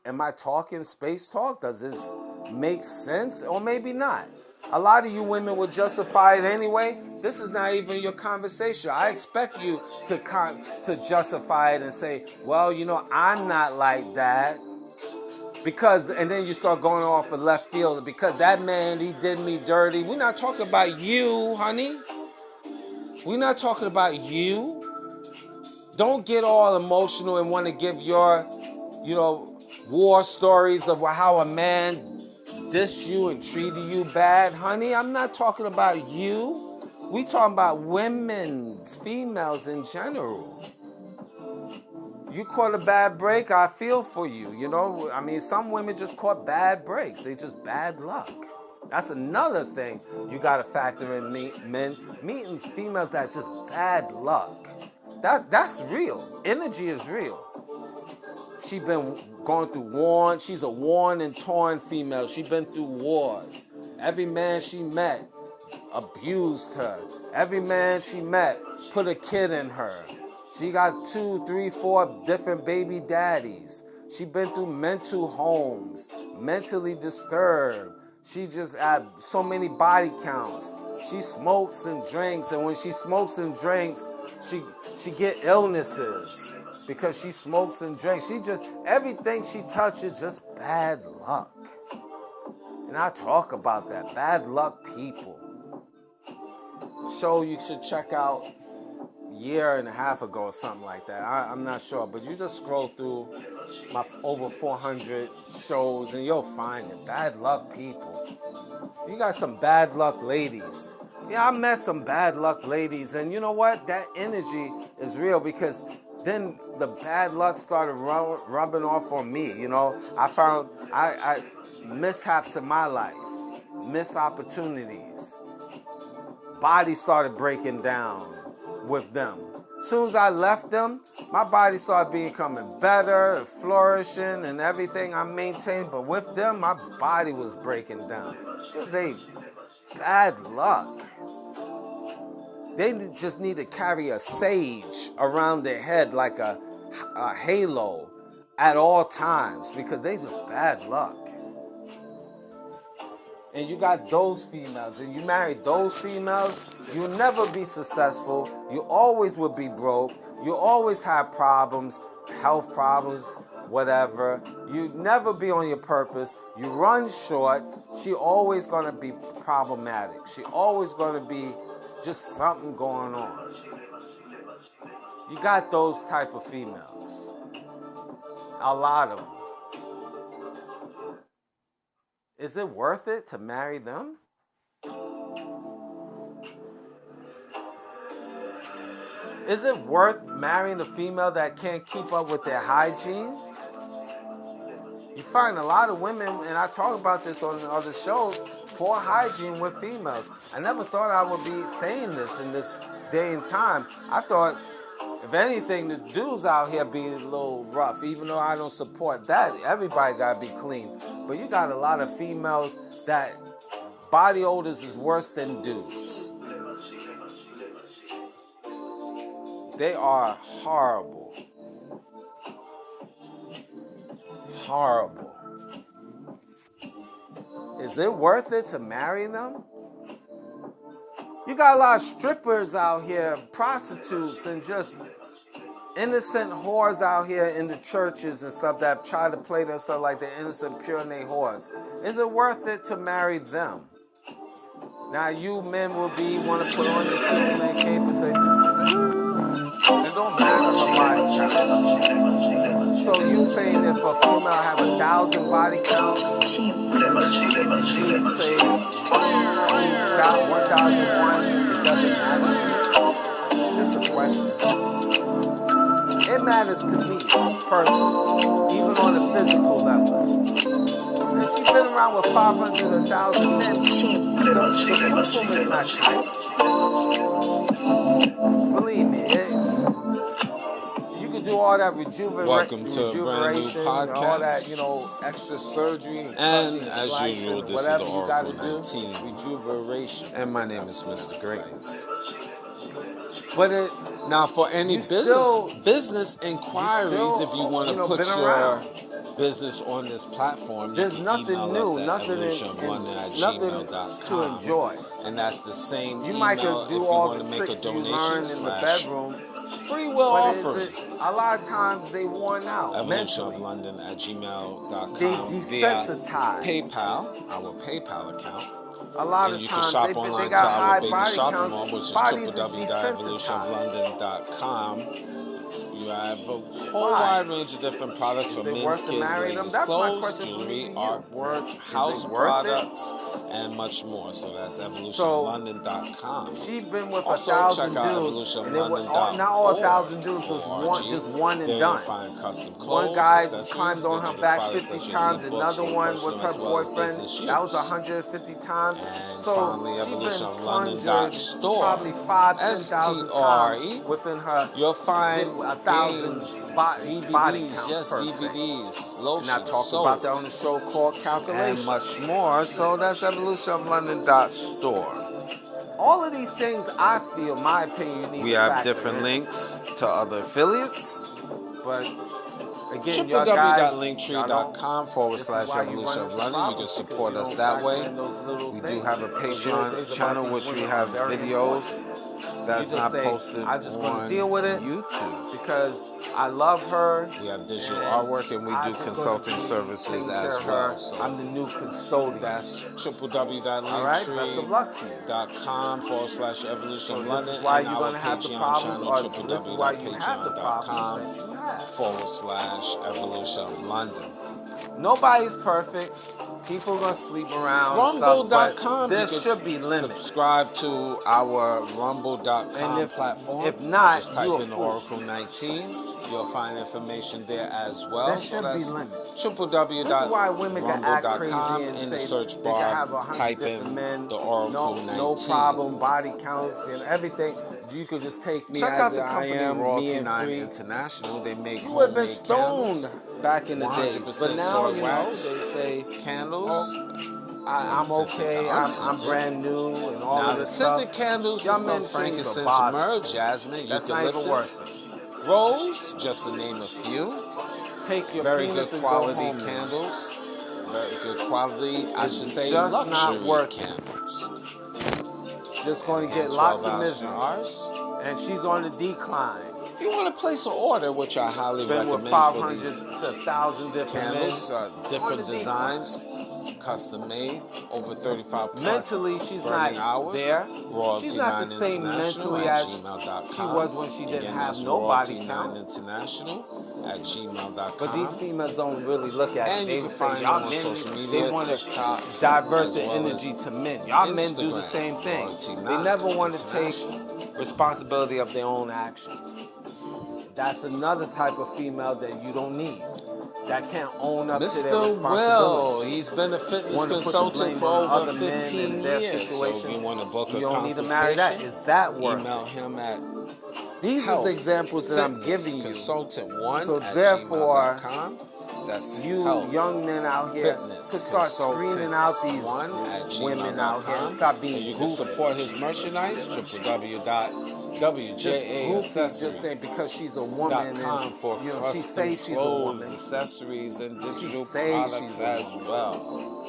am I talking space talk? Does this make sense? Or maybe not. A lot of you women will justify it anyway. This is not even your conversation. I expect you to justify it and say, well, you know, I'm not like that. And then you start going off of left field. Because that man, he did me dirty. We're not talking about you, honey. We're not talking about you. Don't get all emotional and want to give your, war stories of how a man dissed you and treated you bad. Honey, I'm not talking about you. We talking about females in general. You caught a bad break, I feel for you. I mean, some women just caught bad breaks. They just bad luck. That's another thing you got to factor in, men. Meeting females that's just bad luck. That's real. Energy is real. She been going through war. She's a worn and torn female. She been through wars. Every man she met abused her. Every man she met put a kid in her. She got 2, 3, 4 different baby daddies. She been through mental homes, mentally disturbed. She just had so many body counts. She smokes and drinks, and when she smokes and drinks, she get illnesses because she smokes and drinks. Everything she touches just bad luck. And I talk about that, bad luck people. Show you should check out a year and a half ago or something like that. I'm not sure, but you just scroll through my over 400 shows and you'll find it. Bad luck people. You got some bad luck ladies. Yeah, I met some bad luck ladies, and you know what? That energy is real because then the bad luck started rubbing off on me. I found I mishaps in my life, missed opportunities. Body started breaking down with them. As soon as I left them, my body started becoming better, flourishing, and everything I maintained. But with them, my body was breaking down. It was a bad luck. They just need to carry a sage around their head like a halo at all times because they just bad luck. And you got those females, and you marry those females, you'll never be successful. You always will be broke. You always have problems, health problems, whatever. You never be on your purpose. You run short. She always going to be problematic. She always going to be just something going on. You got those type of females. A lot of them. Is it worth it to marry them? Is it worth marrying a female that can't keep up with their hygiene? You find a lot of women, and I talk about this on other shows, poor hygiene with females. I never thought I would be saying this in this day and time. I thought, if anything, the dudes out here be a little rough, even though I don't support that. Everybody got to be clean. But you got a lot of females that body odors is worse than dudes. They are horrible. Horrible. Is it worth it to marry them? You got a lot of strippers out here, prostitutes, and just innocent whores out here in the churches and stuff that try to play themselves like they're innocent, pure and they whores. Is it worth it to marry them? Now you men will want to put on your Superman cape and say, don't matter her body count. So you saying if a female have 1,000 body counts, and you say 1,001, it doesn't matter to you? Just a question. It matters to me personally, even on a physical level. And she's been around with 500 or 1,000 men. The problem is not tight. Believe me, you can do all that Welcome to a brand new rejuvenation, podcast. all that, extra surgery And cutting, as slicing, usual, this whatever is the you gotta Oracle do, 19. rejuvenation. And my name is Mr. Greatness. But now for any business inquiries, if you want to put your business on this platform, there's you can nothing email new, us at evolutionoflondon@gmail.com. to enjoy. And that's the same You email might could if do you all want the to make a tricks you donation learn in the bedroom. free will But offering. a lot of times they worn out mentally. evolutionoflondon@gmail.com. They desensitized. PayPal, our PayPal account. A lot and of you times can shop they online got to high our baby body shopping counts. mall, which is Bodies are www.evolutionoflondon.com. You have a whole wide range of different products for men's, kids, ladies, clothes, jewelry, artwork, house products, and much more. So that's evolutionoflondon.com. She's been with Also, 1,000 check out dudes, and evolutionoflondon.org. not all 1,000 dudes was just one and there done. You'll find custom clothes, One guy accessories, climbed on her digital back products 50 such as times, ebooks another for one was personal her as well as boyfriend. business That was use. 150 times. And So finally, she's been evolutionoflondon.store. probably 5,000-10,000 times within her. You'll find 1,000 games, body DVDs, counts per se. DVDs, And I lotions, talked about that on the soaps, show called Calculation. and much more. So that's evolutionoflondon.store. All of these things, I feel, my opinion, you need We to have factor different in. links to other affiliates. But again, www.linktree.com/evolutionoflondon. You can support us that way. We do have a Patreon channel which we have videos that's not posted on YouTube. Because I love her. We have digital artwork and we do consulting services as well. So I'm the new custodian. that's www.linktree.com/evolutionoflondon. This is why and you're our going to have the Patreon problems, channel, or this is why you have the problems that you have. www.patreon.com/evolutionoflondon. Nobody's perfect. People are going to sleep around. Rumble.com. There should be limits. Subscribe to our Rumble.com platform. If not, just type in Oracle 19. You'll find information there as well. There should be limits. www.rumble.com. In the search bar, type in the Oracle 19. No problem, body counts and everything. You could just take me Check as out the I company am, Royalty 9 free. International. They make You would have been homemade stoned candles, back in the days, but now they say candles. I'm okay. I'm brand new and all of this stuff. The scented candles, young men, frankincense, myrrh, jasmine, eucalyptus, rose, just to name a few. Take your very good quality candles. Very good quality. I should say luxury candles. Just going to get lots of misery. And she's on the decline. If you want to place an order, which I highly recommend with 500 to 1,000 different candles, different designs, custom made, over 35 plus mentally, she's not hours. there. Royalty she's not the same mentally as gmail.com. she was when she didn't have no body count. International@gmail.com. But these females don't really look at and it. You can find them on social media. They want to divert the energy to men. Y'all men do the same thing. They never want to take responsibility of their own actions. That's another type of female that you don't need. That can't own up to their responsibility. He's been a fitness consultant for over 15 years. So if you want to book a consultation, you don't need to marry that. Is that worth email him at These are the examples that I'm giving you. Consultant1 so therefore, that's you young men out here could start screening out these women out here and stop being you can support his merchandise. www.WJA just saying because she's a woman and for she says she's a woman. Accessories and digital products as well.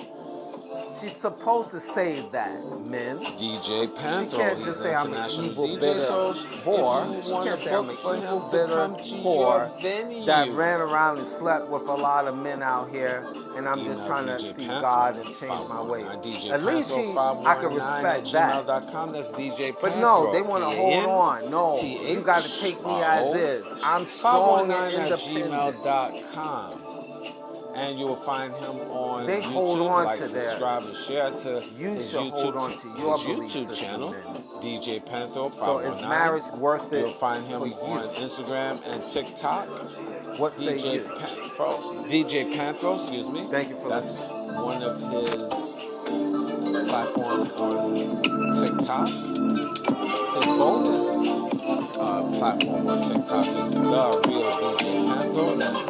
She's supposed to say that, men. DJ Panthro, She can't he's just an say I'm an international evil, DJ. bitter So whore. if She you want can't to say I'm book an for evil, him to bitter come to whore your venue, that ran around and slept with a lot of men out here, and I'm just email trying to DJ see Panthro, God and change my ways. 519 DJ At least Panthro, I can 519 respect that. @gmail.com. That's DJ But no, Panthro, they want to hold on. No, you got to take me as PANTHRO, is. I'm strong and 519 independent. @gmail.com. And you will find him on They hold YouTube. on Like, to subscribe, theirs. and share to You his should hold on to your belief YouTube system, channel, man. DJ Panthro So is 519. marriage worth it You'll find him for you? on Instagram and TikTok. What say DJ you? Panthro, excuse me. Thank you for That's listening. one of his platforms on TikTok. His bonus platform on TikTok is The Real DJ Panthro. That's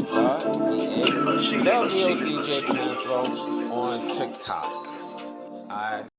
The Real DJ Panthro on TikTok.